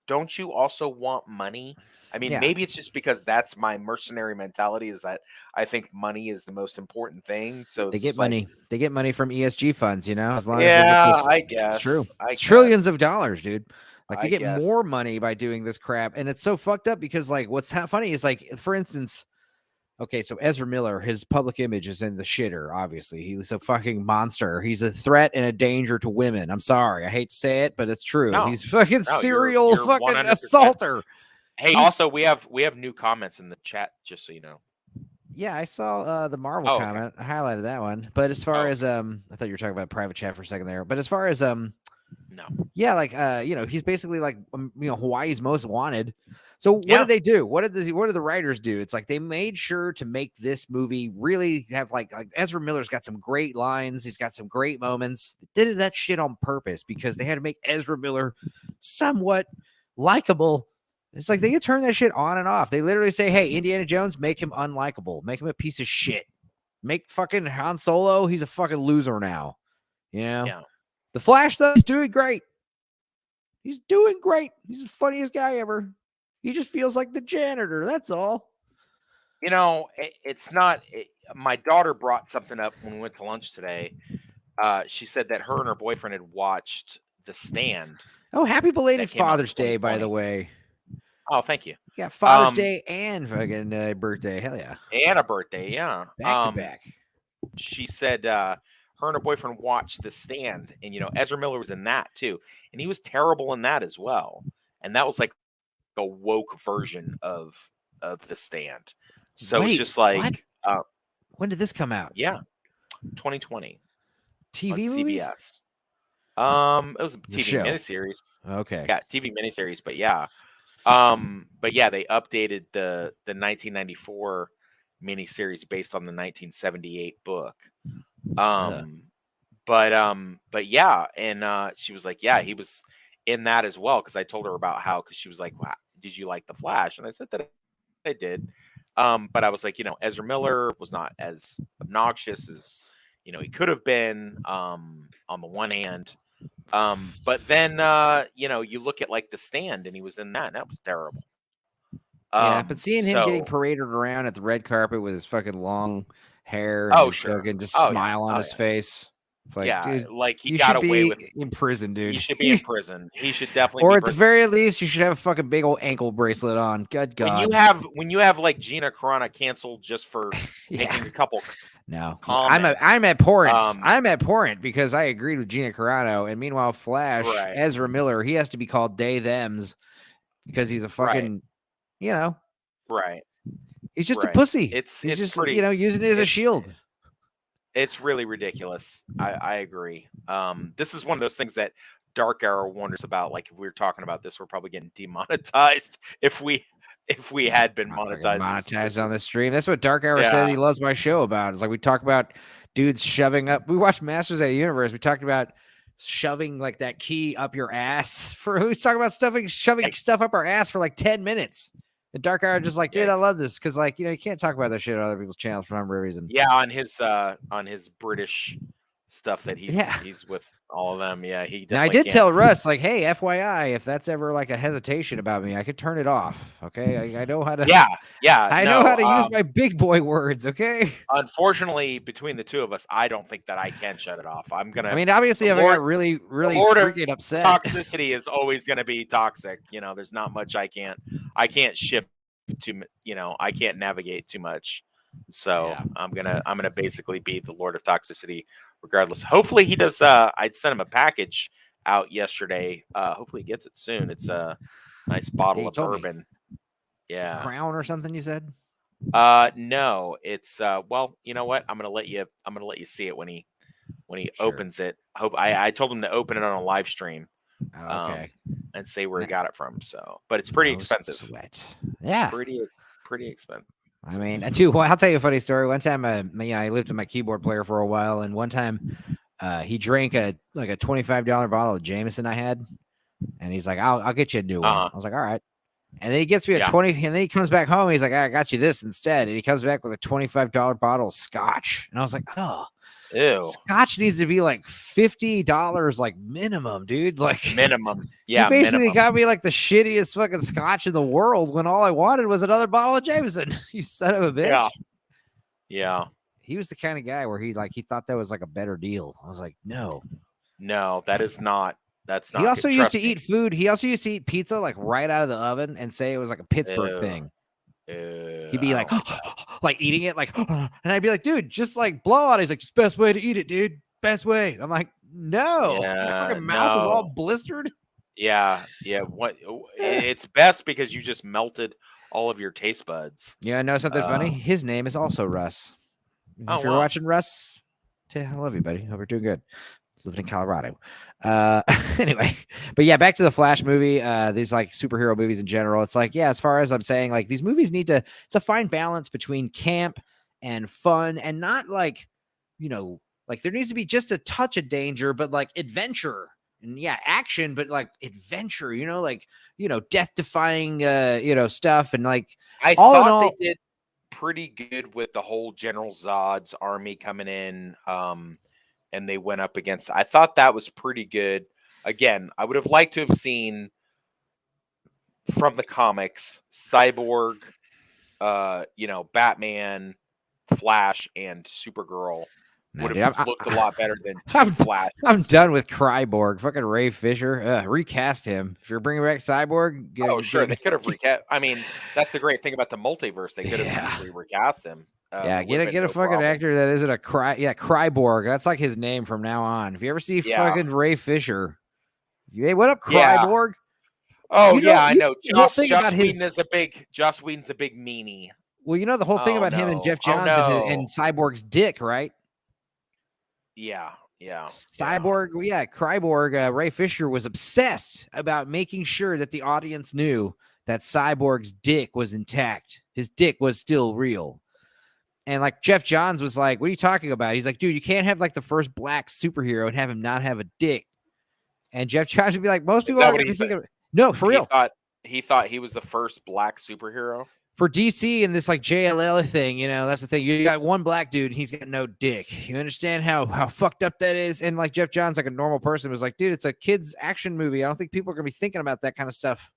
don't you also want money? I mean, Yeah. maybe it's just because that's my mercenary mentality, is that I think money is the most important thing. So They it's get just like, money. They get money from ESG funds, as long as they get yeah, those. I It's guess. true. I It's guess. trillions of dollars, dude. Like they I get guess. more money by doing this crap, and it's so fucked up because like what's funny is like, for instance, okay, so Ezra Miller, his public image is in the shitter. Obviously, he's a fucking monster. He's a threat and a danger to women. I'm sorry, I hate to say it, but it's true. No, He's fucking no, serial you're fucking 100%. assaulter. Hey, also we have new comments in the chat, just so you know. Yeah, I saw the Marvel comment. I highlighted that one. But as far as I thought you were talking about private chat for a second there. But as far as no, yeah, like he's basically like Hawaii's most wanted. So what did they do? What did the writers do? It's like they made sure to make this movie really have like Ezra Miller's got some great lines. He's got some great moments. They did that shit on purpose because they had to make Ezra Miller somewhat likable. It's like they could turn that shit on and off. They literally say, hey, Indiana Jones, make him unlikable. Make him a piece of shit. Make fucking Han Solo, he's a fucking loser now. Yeah. The Flash, though, he's doing great. He's doing great. He's the funniest guy ever. He just feels like the janitor. That's all. It's not. My daughter brought something up when we went to lunch today. She said that her and her boyfriend had watched The Stand. Oh, happy belated Father's Day, by the way. Oh, thank you. Yeah, Father's Day and fucking birthday. Hell yeah. And a birthday, yeah. Back to back. She said her and her boyfriend watched The Stand, and Ezra Miller was in that too, and he was terrible in that as well. And that was like a woke version of The Stand. So it's just like, when did this come out? Yeah, 2020. TV on movie? CBS. It was a TV miniseries. Okay. Yeah, TV miniseries, but yeah. They updated the 1994 miniseries based on the 1978 book. But yeah, and she was like, yeah, he was in that as well, because I told her about how, because she was like, wow, did you like The Flash? And I said that I did. But I was like, Ezra Miller was not as obnoxious as he could have been, on the one hand. But then you look at like The Stand, and he was in that, and that was terrible. Yeah, but seeing him getting paraded around at the red carpet with his fucking long hair and just smile on his face. It's like, dude, like he got away with in prison, dude. He should be in prison. He should definitely or be at the very least, you should have a fucking big old ankle bracelet on. Good God. When you have like Gina Carano canceled just for making a couple comments. I'm abhorrent. I'm abhorrent because I agreed with Gina Carano, and meanwhile, Flash, Ezra Miller, he has to be called they thems because he's a fucking Right. He's just a pussy. He's just pretty, using it as a shield. It's really ridiculous. I agree. This is one of those things that Dark Arrow wonders about. Like, if we were talking about this, we're probably getting demonetized if we had been monetized on the stream. That's what Dark Arrow said he loves my show about. It's like we talk about dudes shoving up. We watched Masters of the Universe. We talked about shoving like that key up your ass. We talk about shoving stuff up our ass for like 10 minutes. And Dark Arrow just like, dude, I love this because like you can't talk about that shit on other people's channels for some reason. Yeah, on his British stuff that he's with all of them. Yeah, he. Now I did tell Russ like, hey, FYI, if that's ever like a hesitation about me, I could turn it off. Okay, I know how to. Yeah. I know how to use my big boy words. Okay. Unfortunately, between the two of us, I don't think that I can shut it off. I'm gonna. I mean, obviously, if I got really freaking upset, toxicity is always going to be toxic. There's not much I can't shift to. I can't navigate too much. So I'm gonna basically be the Lord of Toxicity, regardless. Hopefully he does. I'd sent him a package out yesterday. Hopefully he gets it soon. It's a nice bottle of bourbon. Yeah, Crown or something. You said. No, it's well, you know what? I'm gonna let you see it when he Sure. opens it. I told him to open it on a live stream, Oh, okay. and say where he No, got it from. So, but it's pretty no expensive. sweat. Yeah. Pretty expensive. I mean, too. Well, I'll tell you a funny story. One time, I lived with my keyboard player for a while, and one time, he drank a $25 bottle of Jameson I had, and he's like, "I'll get you a new one." I was like, "All right." And then he gets me a Yeah. 20, and then he comes back home. He's like, I got you this instead. And he comes back with a $25 bottle of scotch. And I was like, oh, Ew. scotch needs to be like $50 like minimum, dude. Like Minimum. Yeah. you basically Minimum. got me like the shittiest fucking scotch in the world when all I wanted was another bottle of Jameson. You son of a bitch. Yeah. Yeah. He was the kind of guy where he thought that was like a better deal. I was like, no. No, that is not. That's not. He also good. used Trust to me. eat food. He also used to eat pizza like right out of the oven and say it was like a Pittsburgh Ew. thing. Ew, He'd be I like, don't like like eating it, like, and I'd be like, dude, just like blow on. He's like, it's the best way to eat it, dude. Best way. I'm like, no, your Yeah, fucking mouth is all no. blistered. Yeah. What? It's best because you just melted all of your taste buds. Yeah, I know something funny. His name is also Russ. Oh, If you're wow. watching Russ, I love you, buddy. Hope you're doing good. Living in Colorado. Anyway, but yeah, back to the Flash movie. These like superhero movies in general. It's like, yeah, as far as I'm saying, like these movies need to, it's a fine balance between camp and fun and not like, like there needs to be just a touch of danger, but like adventure and yeah, action, but like adventure, like, death defying, stuff. And like, I all in thought all, they did pretty good with the whole General Zod's army coming in. And they went up against. I thought that was pretty good. Again, I would have liked to have seen from the comics Cyborg, Batman, Flash, and Supergirl would have looked a lot better than Flash. I'm done with Cryborg. Fucking Ray Fisher. Recast him. If you're bringing back Cyborg, Sure, they could have recast. I mean, that's the great thing about the multiverse. They could have easily recast him. Get a fucking actor that isn't a Cryborg. That's like his name from now on. If you ever see fucking Ray Fisher, hey, what up, Cryborg? Oh, I know. Joss Whedon's a big meanie. Well, the whole thing about him and Jeff Johns and Cyborg's dick, right? Yeah. Cyborg, Cryborg, Ray Fisher was obsessed about making sure that the audience knew that Cyborg's dick was intact. His dick was still real. And like Jeff Johns was like, what are you talking about? He's like, dude, you can't have like the first black superhero and have him not have a dick. And Jeff Johns would be like, most people are going to be thinking, no, for real. He thought he was the first black superhero. For DC and this like JLL thing, that's the thing. You got one black dude and he's got no dick. You understand how fucked up that is? And like Jeff Johns, like a normal person, was like, dude, it's a kid's action movie. I don't think people are going to be thinking about that kind of stuff.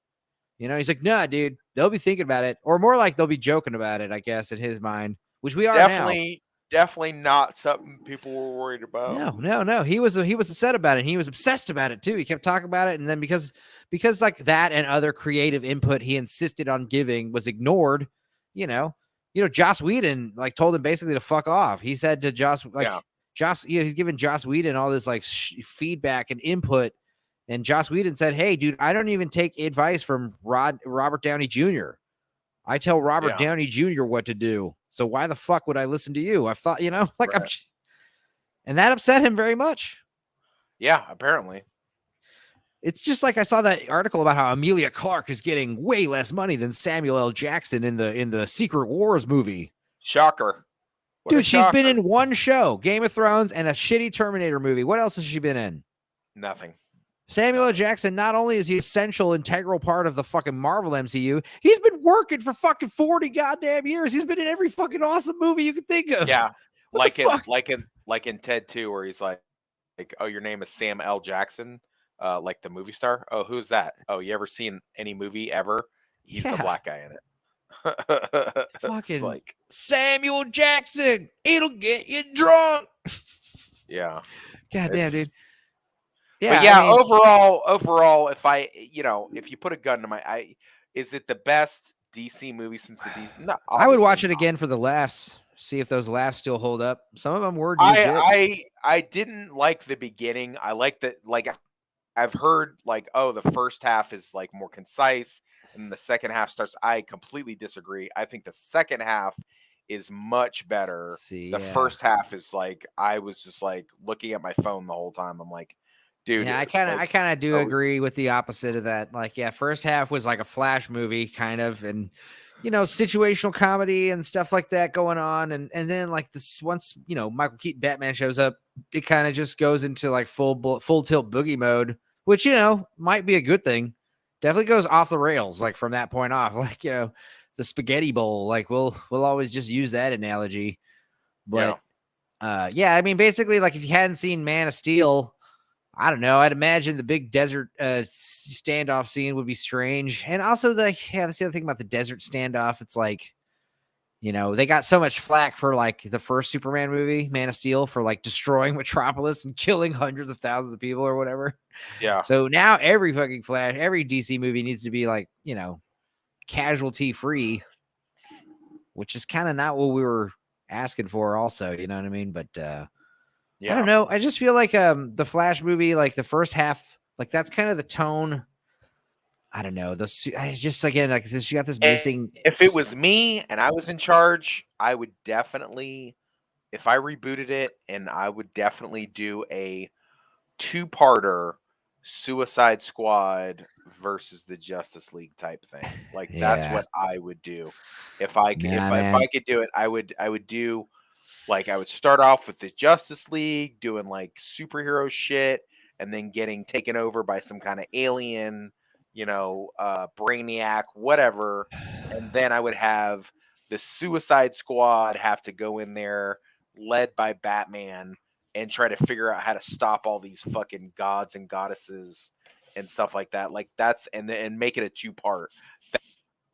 He's like, nah, dude, they'll be thinking about it. Or more like they'll be joking about it, I guess, in his mind. Which we are definitely not something people were worried about. No. He was upset about it. He was obsessed about it too. He kept talking about it, and then because like that and other creative input he insisted on giving was ignored. Joss Whedon like told him basically to fuck off. He said to Joss he's giving Joss Whedon all this like feedback and input, and Joss Whedon said, "Hey, dude, I don't even take advice from Robert Downey Jr. I tell Robert Downey Jr. what to do. So why the fuck would I listen to you?" I thought, right. And that upset him very much. Yeah, apparently. It's just like I saw that article about how Emilia Clarke is getting way less money than Samuel L. Jackson in the Secret Wars movie. Shocker. Dude, she's been in one show, Game of Thrones, and a shitty Terminator movie. What else has she been in? Nothing. Samuel L. Jackson, not only is he essential, integral part of the fucking Marvel MCU, he's been working for fucking 40 goddamn years. He's been in every fucking awesome movie you can think of. Yeah. Like in Ted 2, where he's like, oh, your name is Sam L. Jackson, like the movie star. Oh, who's that? Oh, you ever seen any movie ever? He's the black guy in it. Fucking like Samuel Jackson. It'll get you drunk. Yeah. Goddamn, dude. Yeah, overall, if you put a gun to my eye, is it the best DC movie since the DC? No, I would watch it again for the laughs. See if those laughs still hold up. Some of them were. I didn't like the beginning. I liked that. Like I've heard, like, oh, the first half is like more concise, and the second half starts. I completely disagree. I think the second half is much better. See, The first half is like I was just like looking at my phone the whole time. I'm like, dude, yeah, I kind of do agree with the opposite of that. Like, yeah, first half was like a Flash movie kind of, and situational comedy and stuff like that going on, and then like this once Michael Keaton Batman shows up, it kind of just goes into like full tilt boogie mode, which might be a good thing. Definitely goes off the rails like from that point off. Like the spaghetti bowl. Like we'll always just use that analogy, but yeah, I mean basically like if you hadn't seen Man of Steel, I don't know. I'd imagine the big desert standoff scene would be strange. And also that's the other thing about the desert standoff. It's like, they got so much flack for like the first Superman movie, Man of Steel, for like destroying Metropolis and killing hundreds of thousands of people or whatever. Yeah. So now every fucking every DC movie needs to be like, casualty free, which is kind of not what we were asking for also, you know what I mean? But I don't know. I just feel like the Flash movie, like the first half, like that's kind of the tone. I don't know. Just again, like since you got this missing. If it was me and I was in charge, I would definitely, if I rebooted it, and I would definitely do a 2-parter Suicide Squad versus the Justice League type thing. Like that's what I would do. If I could, if I could do it, I would do. Like I would start off with the Justice League doing like superhero shit and then getting taken over by some kind of alien, Brainiac, whatever. And then I would have the Suicide Squad have to go in there led by Batman and try to figure out how to stop all these fucking gods and goddesses and stuff like that. Like that's and make it a 2-part.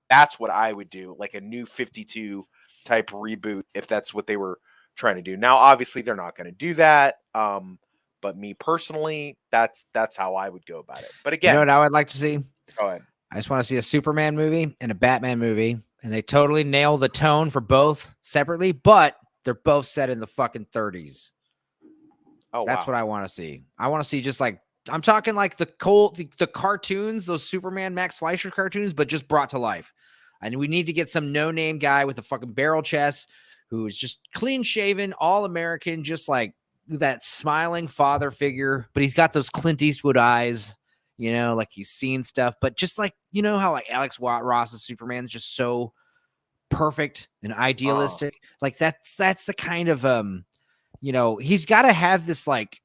That's what I would do, like a new 52 type reboot if that's what they were trying to do. Now, obviously, they're not going to do that. But me personally, that's how I would go about it. But again, what I would like to see? Go ahead. I just want to see a Superman movie and a Batman movie, and they totally nail the tone for both separately, but they're both set in the fucking 30s. Oh, that's what I want to see. I want to see just like I'm talking like the cartoons, those Superman Max Fleischer cartoons, but just brought to life. And we need to get some no-name guy with a fucking barrel chest who is just clean shaven, all American, just like that smiling father figure, but he's got those Clint Eastwood eyes, like he's seen stuff, but just like, how like Alex Ross's Superman is just so perfect and idealistic. Like that's the kind of, he's got to have this like,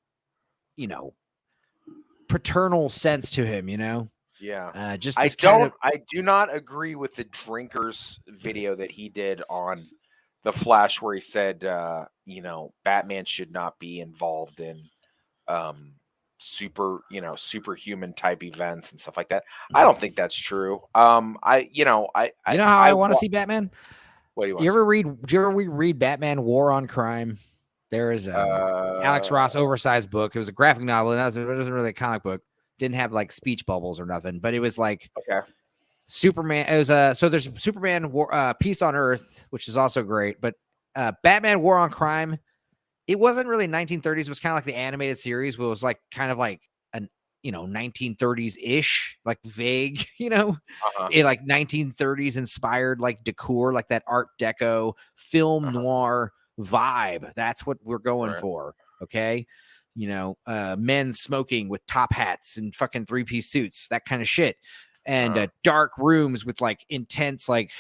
paternal sense to him, Yeah. Just I do not agree with the drinkers video that he did on the Flash where he said, Batman should not be involved in superhuman type events and stuff like that. I don't think that's true. How I want to see Batman? What do you want? Do you ever read Batman War on Crime? There is a Alex Ross oversized book. It was a graphic novel, and it wasn't really a comic book. Didn't have like speech bubbles or nothing, but it was like Superman. It was so there's Superman War, Peace on Earth, which is also great, but Batman War on Crime. It wasn't really 1930s. It was kind of like the animated series, where it was like kind of like an 1930s ish, like vague, like 1930s inspired like decor, like that Art Deco film noir vibe. That's what we're going for. Okay. Men smoking with top hats and fucking 3-piece suits, that kind of shit. And dark rooms with like intense, like,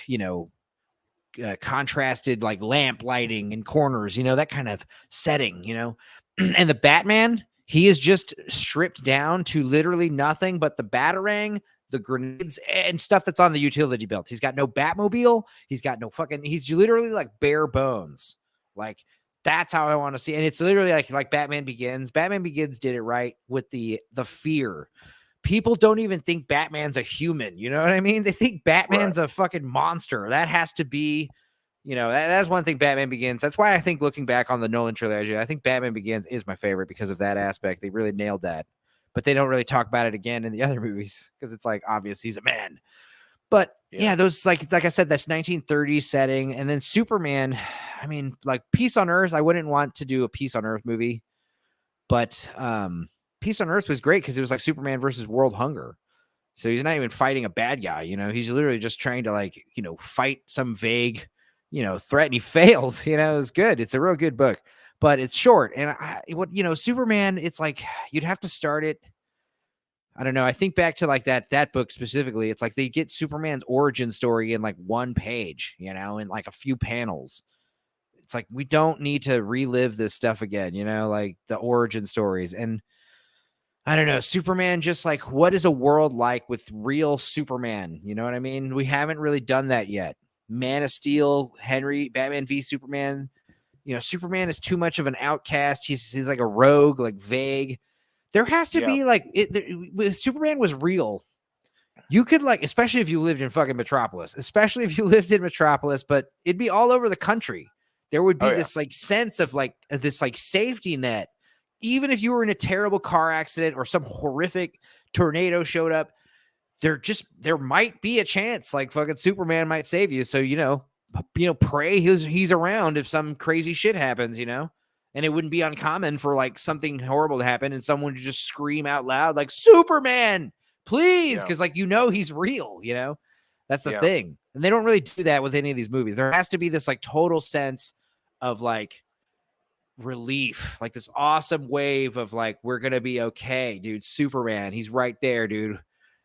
contrasted like lamp lighting in corners, that kind of setting, and the Batman, he is just stripped down to literally nothing but the Batarang, the grenades, and stuff that's on the utility belt. He's got no Batmobile. He's got no fucking, he's literally like bare bones. Like, that's how I want to see. And it's literally like Batman Begins. Batman Begins did it right with the fear. People don't even think Batman's a human. You know what I mean? They think Batman's a fucking monster. That has to be, that's one thing Batman Begins. That's why I think looking back on the Nolan trilogy, I think Batman Begins is my favorite because of that aspect. They really nailed that. But they don't really talk about it again in the other movies because it's like obvious he's a man. But yeah, those like I said, that's 1930s setting. And then Superman, I mean, like Peace on Earth, I wouldn't want to do a Peace on Earth movie. But Peace on Earth was great because it was like Superman versus world hunger. So he's not even fighting a bad guy, you know, he's literally just trying to like, you know, fight some vague, you know, threat, and he fails, you know. It's good. It's a real good book, but it's short. And you know, Superman, it's like you'd have to start it. I don't know. I think back to like that book specifically. It's like they get Superman's origin story in like one page, you know, in like a few panels. It's like we don't need to relive this stuff again, you know, like the origin stories. And I don't know, Superman, just like what is a world like with real Superman? You know what I mean? We haven't really done that yet. Man of Steel, Henry, Batman v Superman. You know, Superman is too much of an outcast. He's like a rogue, like vague. There has to be like if Superman was real, you could like, especially if you lived in fucking Metropolis, but it'd be all over the country. There would be this like sense of like this like safety net. Even if you were in a terrible car accident or some horrific tornado showed up, there might be a chance like fucking Superman might save you. So, you know, pray he's around if some crazy shit happens, you know, and it wouldn't be uncommon for like something horrible to happen and someone to just scream out loud, like Superman, please. Cause like, you know, he's real, you know, that's the thing. And they don't really do that with any of these movies. There has to be this like total sense of like relief, like this awesome wave of like, we're going to be okay, dude. Superman, he's right there, dude.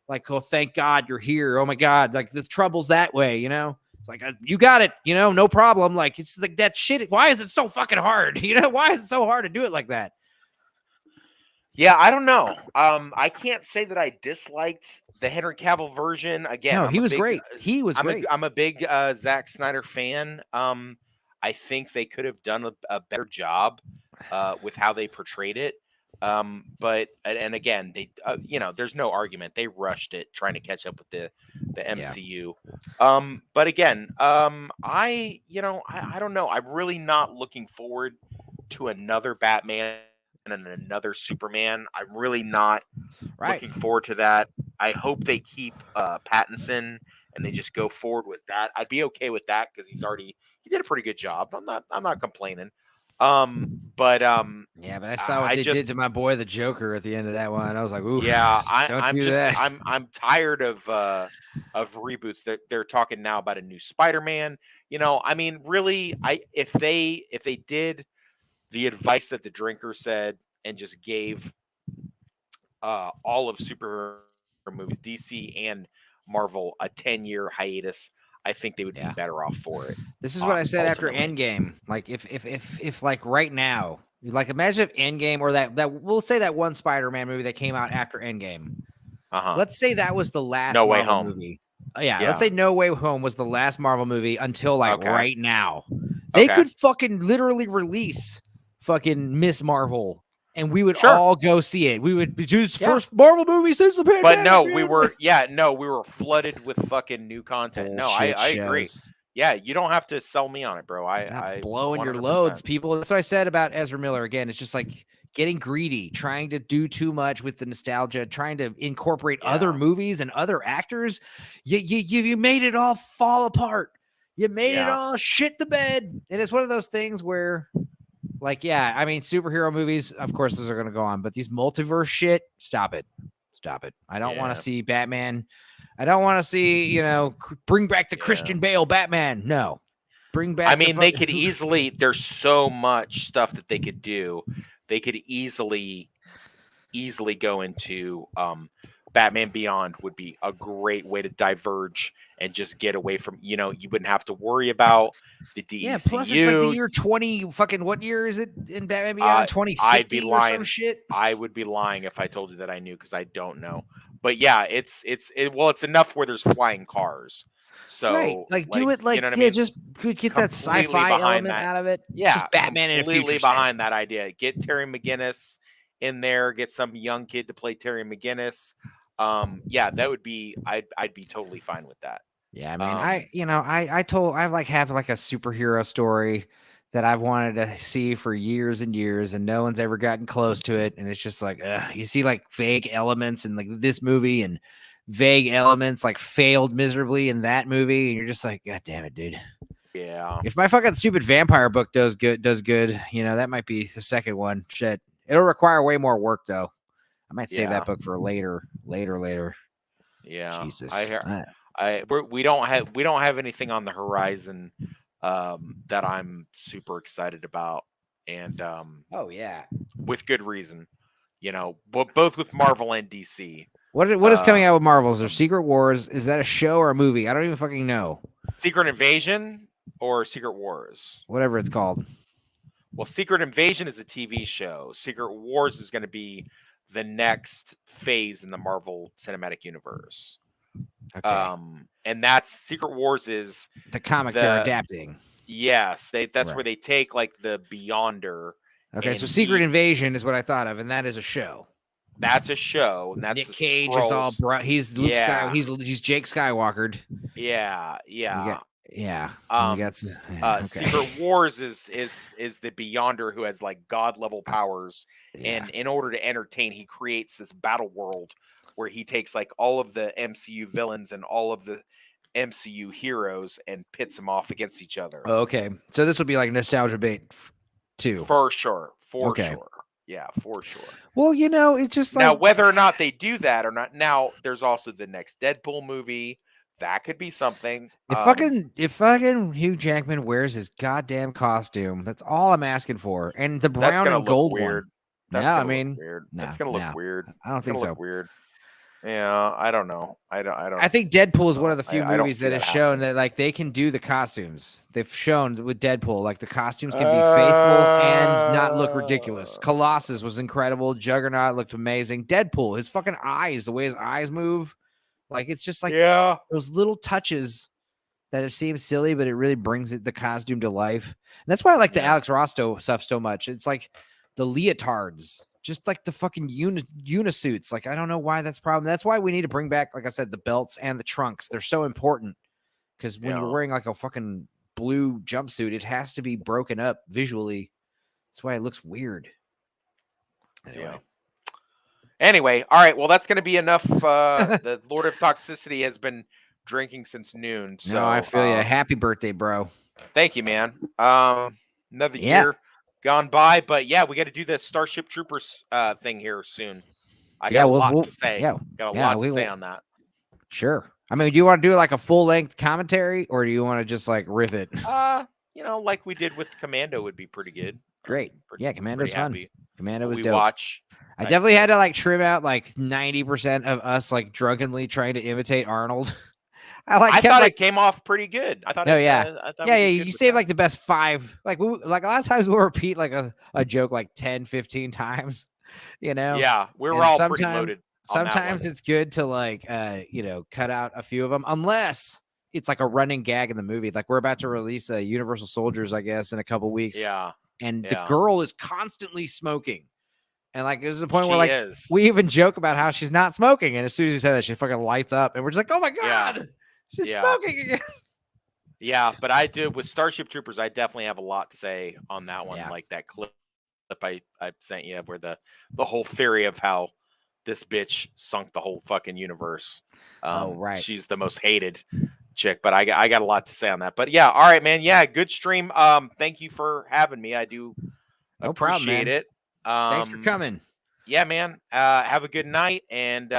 Like, oh, thank God you're here. Oh my God. Like the trouble's that way, you know? It's like, you got it, you know, no problem. Like, it's like that shit. Why is it so fucking hard? You know, why is it so hard to do it like that? Yeah, I don't know. I can't say that I disliked the Henry Cavill version. Again, no, he was great. He was great. I'm a big Zack Snyder fan. I think they could have done a better job with how they portrayed it. But again, they you know, there's no argument. They rushed it trying to catch up with the MCU. But again, I don't know. I'm really not looking forward to another Batman and another Superman. I'm really not looking forward to that. I hope they keep Pattinson and they just go forward with that. I'd be okay with that because he did a pretty good job. I'm not complaining. But I saw what they did to my boy the Joker at the end of that one. I was like, ooh, yeah, that. I'm tired of reboots. They're talking now about a new Spider-Man. You know, I mean, really, if they did the advice that the drinker said and just gave all of superhero movies, DC and Marvel, a 10-year hiatus, I think they would be better off for it. This is what I said ultimately. After Endgame. Like if like right now, like imagine if Endgame or that we'll say that one Spider-Man movie that came out after Endgame. Let's say that was the last No Way Marvel Home movie. Yeah, let's say No Way Home was the last Marvel movie until like right now. They could fucking literally release fucking Miss Marvel. And we would all go see it. We would do his first Marvel movie since the pandemic. But no, we were flooded with fucking new content. Bullshit I agree. Yeah, you don't have to sell me on it, bro. I blowing 100%. Your loads, people. That's what I said about Ezra Miller. Again, it's just like getting greedy, trying to do too much with the nostalgia, trying to incorporate other movies and other actors. You made it all fall apart. You made it all shit the bed. And it's one of those things where, like, yeah, I mean, superhero movies, of course, those are going to go on, but these multiverse shit, stop it. I don't want to see Batman. I don't want to see, you know, bring back the Christian Bale Batman. No, bring back. I mean, they could easily. There's so much stuff that they could do. They could easily go into Batman Beyond would be a great way to diverge and just get away from, you know, you wouldn't have to worry about the DCU. Yeah, plus it's like the year 20 fucking, what year is it in Batman Beyond? 2050 I'd be lying. Or some shit? I would be lying if I told you that I knew because I don't know. But yeah, it's enough where there's flying cars. So like do it like, you know what I mean? Just get that sci-fi element out of it. Yeah, just Batman in a future behind that idea. Get Terry McGinnis in there. Get some young kid to play Terry McGinnis. Yeah, that would be. I'd be totally fine with that. Yeah, I mean, I have like a superhero story that I've wanted to see for years and years, and no one's ever gotten close to it. And it's just like, you see like vague elements in like this movie and vague elements like failed miserably in that movie, and you're just like, God damn it, dude. Yeah. If my fucking stupid vampire book does good, you know, that might be the second one. Shit, it'll require way more work though. I might save that book for later. Yeah, Jesus. we don't have anything on the horizon that I'm super excited about, and Oh yeah. with good reason. You know, both with Marvel and DC. What is coming out with Marvel? Is there Secret Wars? Is that a show or a movie? I don't even fucking know. Secret Invasion or Secret Wars? Whatever it's called. Well, Secret Invasion is a TV show. Secret Wars is going to be the next phase in the Marvel Cinematic Universe. Okay. And that's Secret Wars is the comic they're adapting. Yes, that's where they take like the Beyonder. Okay, so Secret Invasion is what I thought of, and that is a show. That's a show, and that's Nick Cage is all he's Luke Sky. He's Jake Skywalker. Yeah. Secret Wars is the Beyonder who has like god level powers, and in order to entertain, he creates this battle world where he takes like all of the MCU villains and all of the MCU heroes and pits them off against each other. Okay, so this would be like nostalgia bait too, for sure. Sure. Yeah, for sure. Well, you know, it's just like now whether or not they do that or not. Now there's also the next Deadpool movie. That could be something. If fucking Hugh Jackman wears his goddamn costume, that's all I'm asking for. And the brown and gold weird. One. That's weird. That's gonna look weird. I don't think so. Weird. Yeah, I don't know. I don't. I think Deadpool is one of the few movies that has shown that like they can do the costumes. They've shown with Deadpool, like the costumes can be faithful and not look ridiculous. Colossus was incredible. Juggernaut looked amazing. Deadpool, his fucking eyes, the way his eyes move, like it's just like those little touches that it seems silly, but it really brings the costume to life. And that's why I like the Alex Rosto stuff so much. It's like the leotards. Just like the fucking unisuits. Like, I don't know why that's a problem. That's why we need to bring back, like I said, the belts and the trunks. They're so important because when you're wearing like a fucking blue jumpsuit, it has to be broken up visually. That's why it looks weird. Anyway, all right. Well, that's going to be enough. The Lord of Toxicity has been drinking since noon. So no, I feel you. Happy birthday, bro. Thank you, man. Another year gone by, but yeah, we got to do the Starship Troopers thing here soon. I got a lot to say. Got a lot to say on that. Sure. I mean, do you want to do like a full length commentary, or do you want to just like riff it? You know, like we did with Commando would be pretty good. Great. Commando's fun. Commando was dope. Watch. I definitely had to like trim out like 90% of us like drunkenly trying to imitate Arnold. I thought it came off pretty good. I thought. You saved like the best 5. Like a lot of times we'll repeat like a joke like 10, 15 times. You know. Yeah, we were all pretty loaded. Sometimes it's good to like cut out a few of them, unless it's like a running gag in the movie. Like we're about to release Universal Soldiers, I guess, in a couple weeks. Yeah. And the girl is constantly smoking. And like there's a point where like we even joke about how she's not smoking, and as soon as you say that, she fucking lights up, and we're just like, oh my god. She's smoking again. Yeah, but I did with Starship Troopers. I definitely have a lot to say on that one. Like that clip I sent you, where the whole theory of how this bitch sunk the whole fucking universe. Right. She's the most hated chick, but I got a lot to say on that. But yeah, all right, man. Yeah, good stream. Thank you for having me. I do appreciate it. Thanks for coming. Yeah, man. Have a good night, and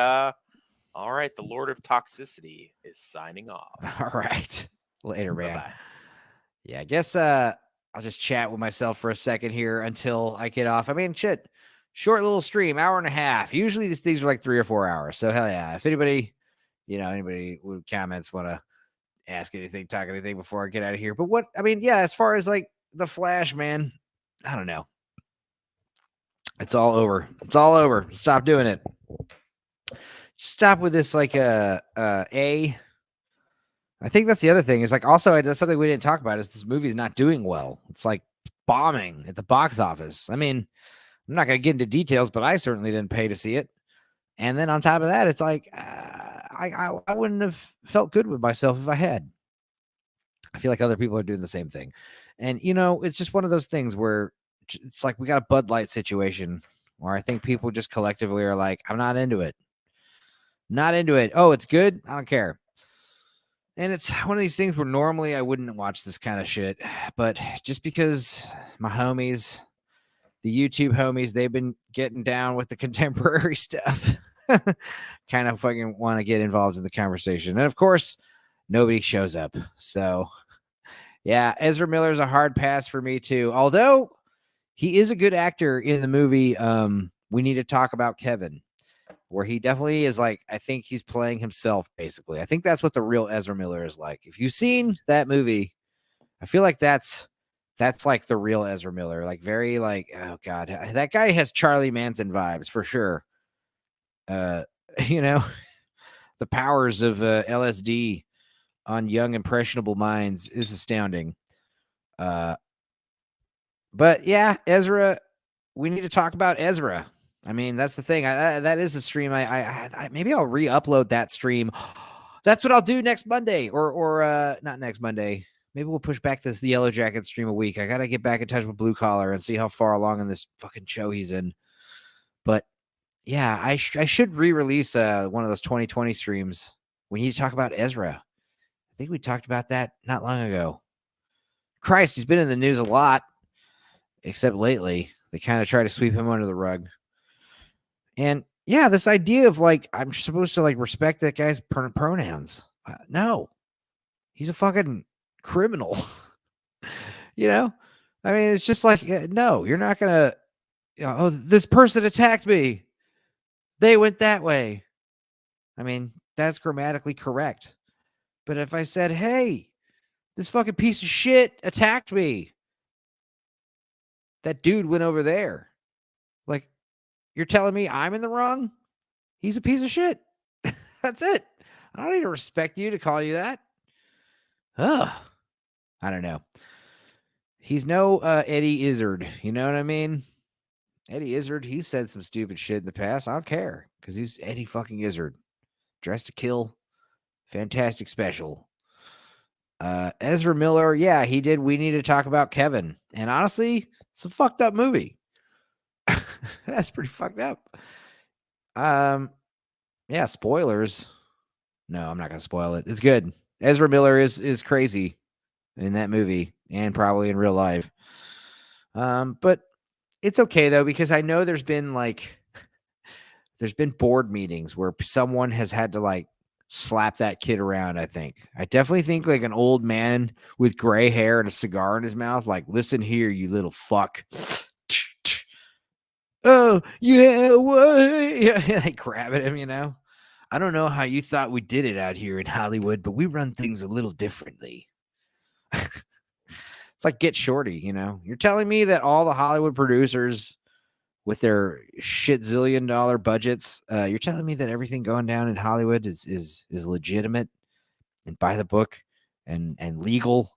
all right, the Lord of Toxicity is signing off. All right. Later, man. Bye-bye. Yeah, I guess I'll just chat with myself for a second here until I get off. I mean, shit. Short little stream, hour and a half. Usually these things are like 3 or 4 hours. So hell yeah. If anybody with comments want to ask anything, talk anything before I get out of here. But as far as like the Flash, man, I don't know. It's all over. It's all over. Stop doing it. Stop with this like I think that's the other thing is like also that's something we didn't talk about is this movie's not doing well. It's like bombing at the box office. I mean, I'm not going to get into details, but I certainly didn't pay to see it. And then on top of that, it's like I wouldn't have felt good with myself if I had. I feel like other people are doing the same thing. And it's just one of those things where it's like we got a Bud Light situation where I think people just collectively are like, I'm not into it. Not into it. Oh, it's good. I don't care. And it's one of these things where normally I wouldn't watch this kind of shit, but just because my homies, the YouTube homies, they've been getting down with the contemporary stuff. kind of fucking want to get involved in the conversation. And of course, nobody shows up. So yeah, Ezra Miller is a hard pass for me too. Although he is a good actor in the movie. We need to talk about Kevin, where he definitely is like, I think he's playing himself, basically. I think that's what the real Ezra Miller is like. If you've seen that movie, I feel like that's like the real Ezra Miller. Like very like, oh God, that guy has Charlie Manson vibes for sure. You know, the powers of LSD on young impressionable minds is astounding. But yeah, Ezra, we need to talk about Ezra. I mean, that's the thing. That is a stream. I maybe I'll re-upload that stream. That's what I'll do next Monday, or not next Monday. Maybe we'll push back the Yellow Jacket stream a week. I gotta get back in touch with Blue Collar and see how far along in this fucking show he's in. But yeah, I should re-release one of those 2020 streams. We need to talk about Ezra. I think we talked about that not long ago. Christ, he's been in the news a lot, except lately. They kind of try to sweep him under the rug. And yeah, this idea of like, I'm supposed to like respect that guy's pronouns. No, he's a fucking criminal. You know, I mean, it's just like, no, you're not going to, oh, this person attacked me. They went that way. I mean, that's grammatically correct. But if I said, hey, this fucking piece of shit attacked me, that dude went over there. Like, you're telling me I'm in the wrong? He's a piece of shit. That's it. I don't need to respect you to call you that. Ugh. I don't know. He's no Eddie Izzard. You know what I mean? Eddie Izzard, he said some stupid shit in the past. I don't care because he's Eddie fucking Izzard. Dressed to Kill. Fantastic special. Ezra Miller, yeah, he did. We need to talk about Kevin. And honestly, it's a fucked up movie. That's pretty fucked up. Yeah, spoilers. No, I'm not gonna spoil it. It's good. Ezra Miller is crazy in that movie and probably in real life. But it's okay though, because I know there's been board meetings where someone has had to like slap that kid around. I definitely think like an old man with gray hair and a cigar in his mouth, like, listen here, you little fuck. Oh, yeah, what? Yeah, like grabbing him, you know? I don't know how you thought we did it out here in Hollywood, but we run things a little differently. It's like Get Shorty, you know? You're telling me that all the Hollywood producers with their shit zillion dollar budgets, you're telling me that everything going down in Hollywood is legitimate and by the book and legal?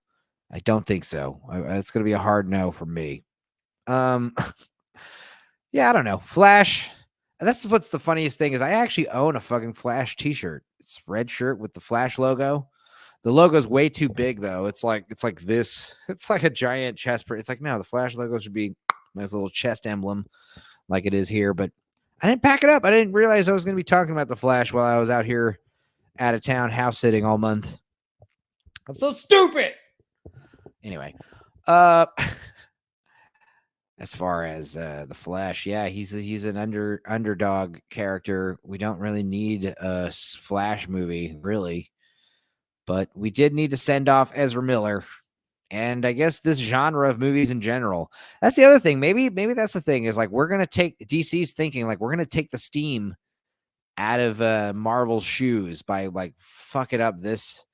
I don't think so. It's going to be a hard no for me. Yeah, I don't know. Flash. That's what's the funniest thing is I actually own a fucking Flash t-shirt. It's red shirt with the Flash logo. The logo's way too big though. It's like this. It's like a giant chest print. It's like, no, the Flash logo should be nice little chest emblem like it is here, but I didn't pack it up. I didn't realize I was going to be talking about the Flash while I was out here out of town house sitting all month. I'm so stupid. Anyway, as far as the Flash, yeah, he's an underdog character. We don't really need a Flash movie, really, but we did need to send off Ezra Miller, and I guess this genre of movies in general. That's the other thing. Maybe that's the thing is like we're gonna take DC's thinking like we're gonna take the steam out of Marvel's shoes by like fucking up this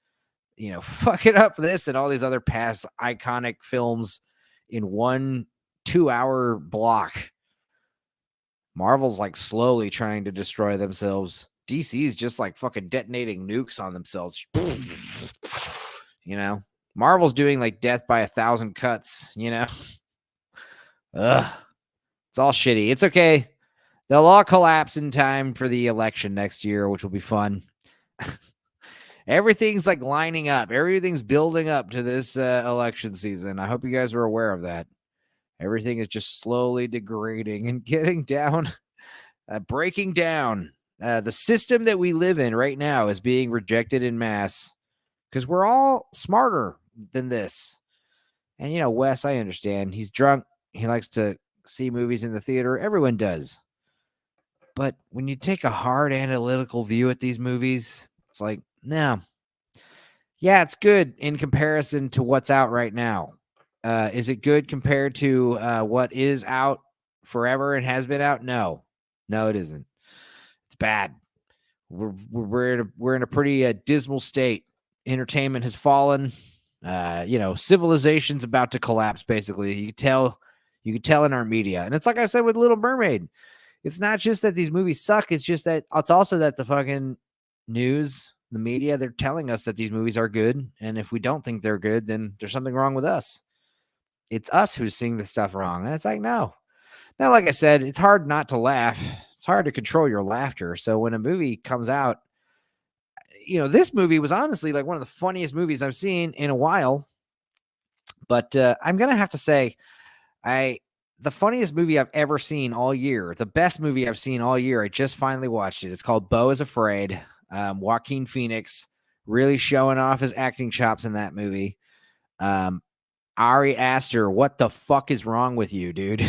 and all these other past iconic films in 1 2-hour block. Marvel's like slowly trying to destroy themselves. DC's just like fucking detonating nukes on themselves. You know, Marvel's doing like death by 1,000 cuts, you know? Ugh. It's all shitty. It's okay. They'll all collapse in time for the election next year, which will be fun. Everything's like lining up. Everything's building up to this election season. I hope you guys are aware of that. Everything is just slowly degrading and getting down, breaking down. The system that we live in right now is being rejected in mass because we're all smarter than this. And, you know, Wes, I understand. He's drunk. He likes to see movies in the theater. Everyone does. But when you take a hard analytical view at these movies, it's like, no. Yeah, it's good in comparison to what's out right now. Is it good compared to what is out forever and has been out? No, it isn't. It's bad. We're in a pretty dismal state. Entertainment has fallen. Civilization's about to collapse. Basically, you can tell in our media, and it's like I said with Little Mermaid. It's not just that these movies suck. It's just that it's also that the fucking news, the media, they're telling us that these movies are good. And if we don't think they're good, then there's something wrong with us. It's us who's seeing the stuff wrong. And it's like, no. Now, like I said, it's hard not to laugh. It's hard to control your laughter. So when a movie comes out, this movie was honestly like one of the funniest movies I've seen in a while. But I'm going to have to say, the funniest movie I've ever seen all year, the best movie I've seen all year, I just finally watched it. It's called Beau is Afraid. Joaquin Phoenix really showing off his acting chops in that movie. Ari Aster, what the fuck is wrong with you, dude?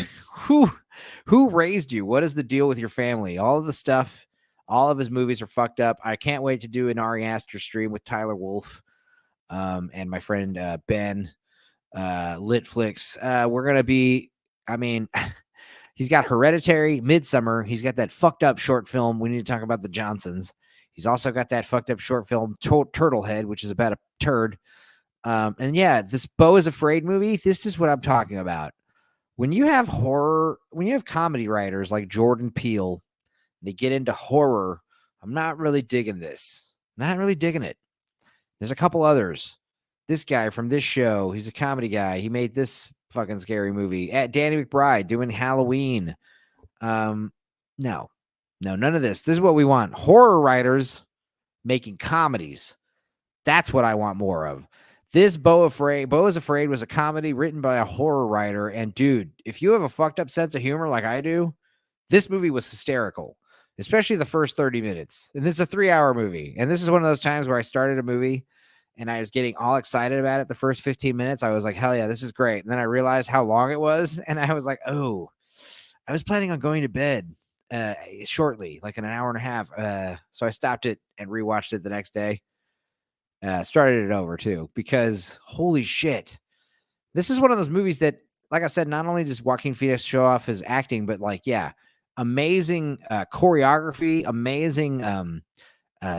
Who raised you? What is the deal with your family? All of the stuff, all of his movies are fucked up. I can't wait to do an Ari Aster stream with Tyler Wolf and my friend Ben Litflix. We're going to be, he's got Hereditary, Midsummer. He's got that fucked up short film. We need to talk about the Johnsons. He's also got that fucked up short film, Turtlehead, which is about a turd. And yeah, this Beau is Afraid movie, this is what I'm talking about. When you have comedy writers like Jordan Peele, they get into horror, I'm not really digging this. Not really digging it. There's a couple others. This guy from this show, he's a comedy guy. He made this fucking scary movie. Danny McBride doing Halloween. No, none of this. This is what we want. Horror writers making comedies. That's what I want more of. This Beau is Afraid was a comedy written by a horror writer. And dude, if you have a fucked up sense of humor like I do, this movie was hysterical, especially the first 30 minutes. And this is a 3-hour movie. And this is one of those times where I started a movie and I was getting all excited about it. The first 15 minutes, I was like, hell yeah, this is great. And then I realized how long it was. And I was like, oh, I was planning on going to bed shortly, like in an hour and a half. So I stopped it and rewatched it the next day. Started it over too, because holy shit. This is one of those movies that, like I said, not only does Joaquin Phoenix show off his acting, but like, yeah, amazing choreography, amazing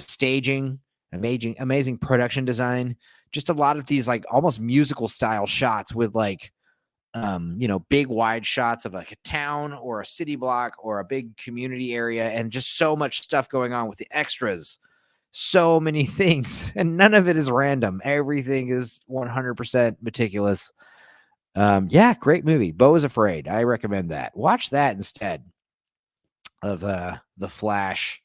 staging, amazing production design. Just a lot of these like almost musical style shots with like, big wide shots of like a town or a city block or a big community area, and just so much stuff going on with the extras. So many things, and none of it is random. Everything is 100% meticulous. Yeah, great movie. Beau is Afraid. I recommend that. Watch that instead of The Flash.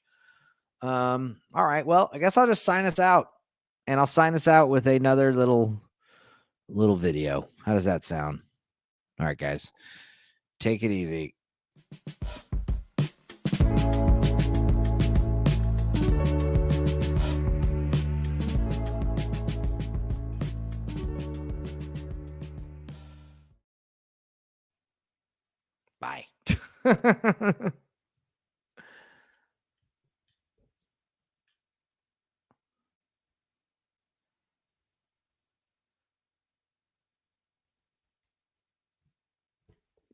All right. Well, I guess I'll just sign us out, and I'll sign us out with another little video. How does that sound? All right, guys, take it easy. Bye.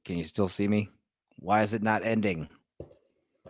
Can you still see me? Why is it not ending?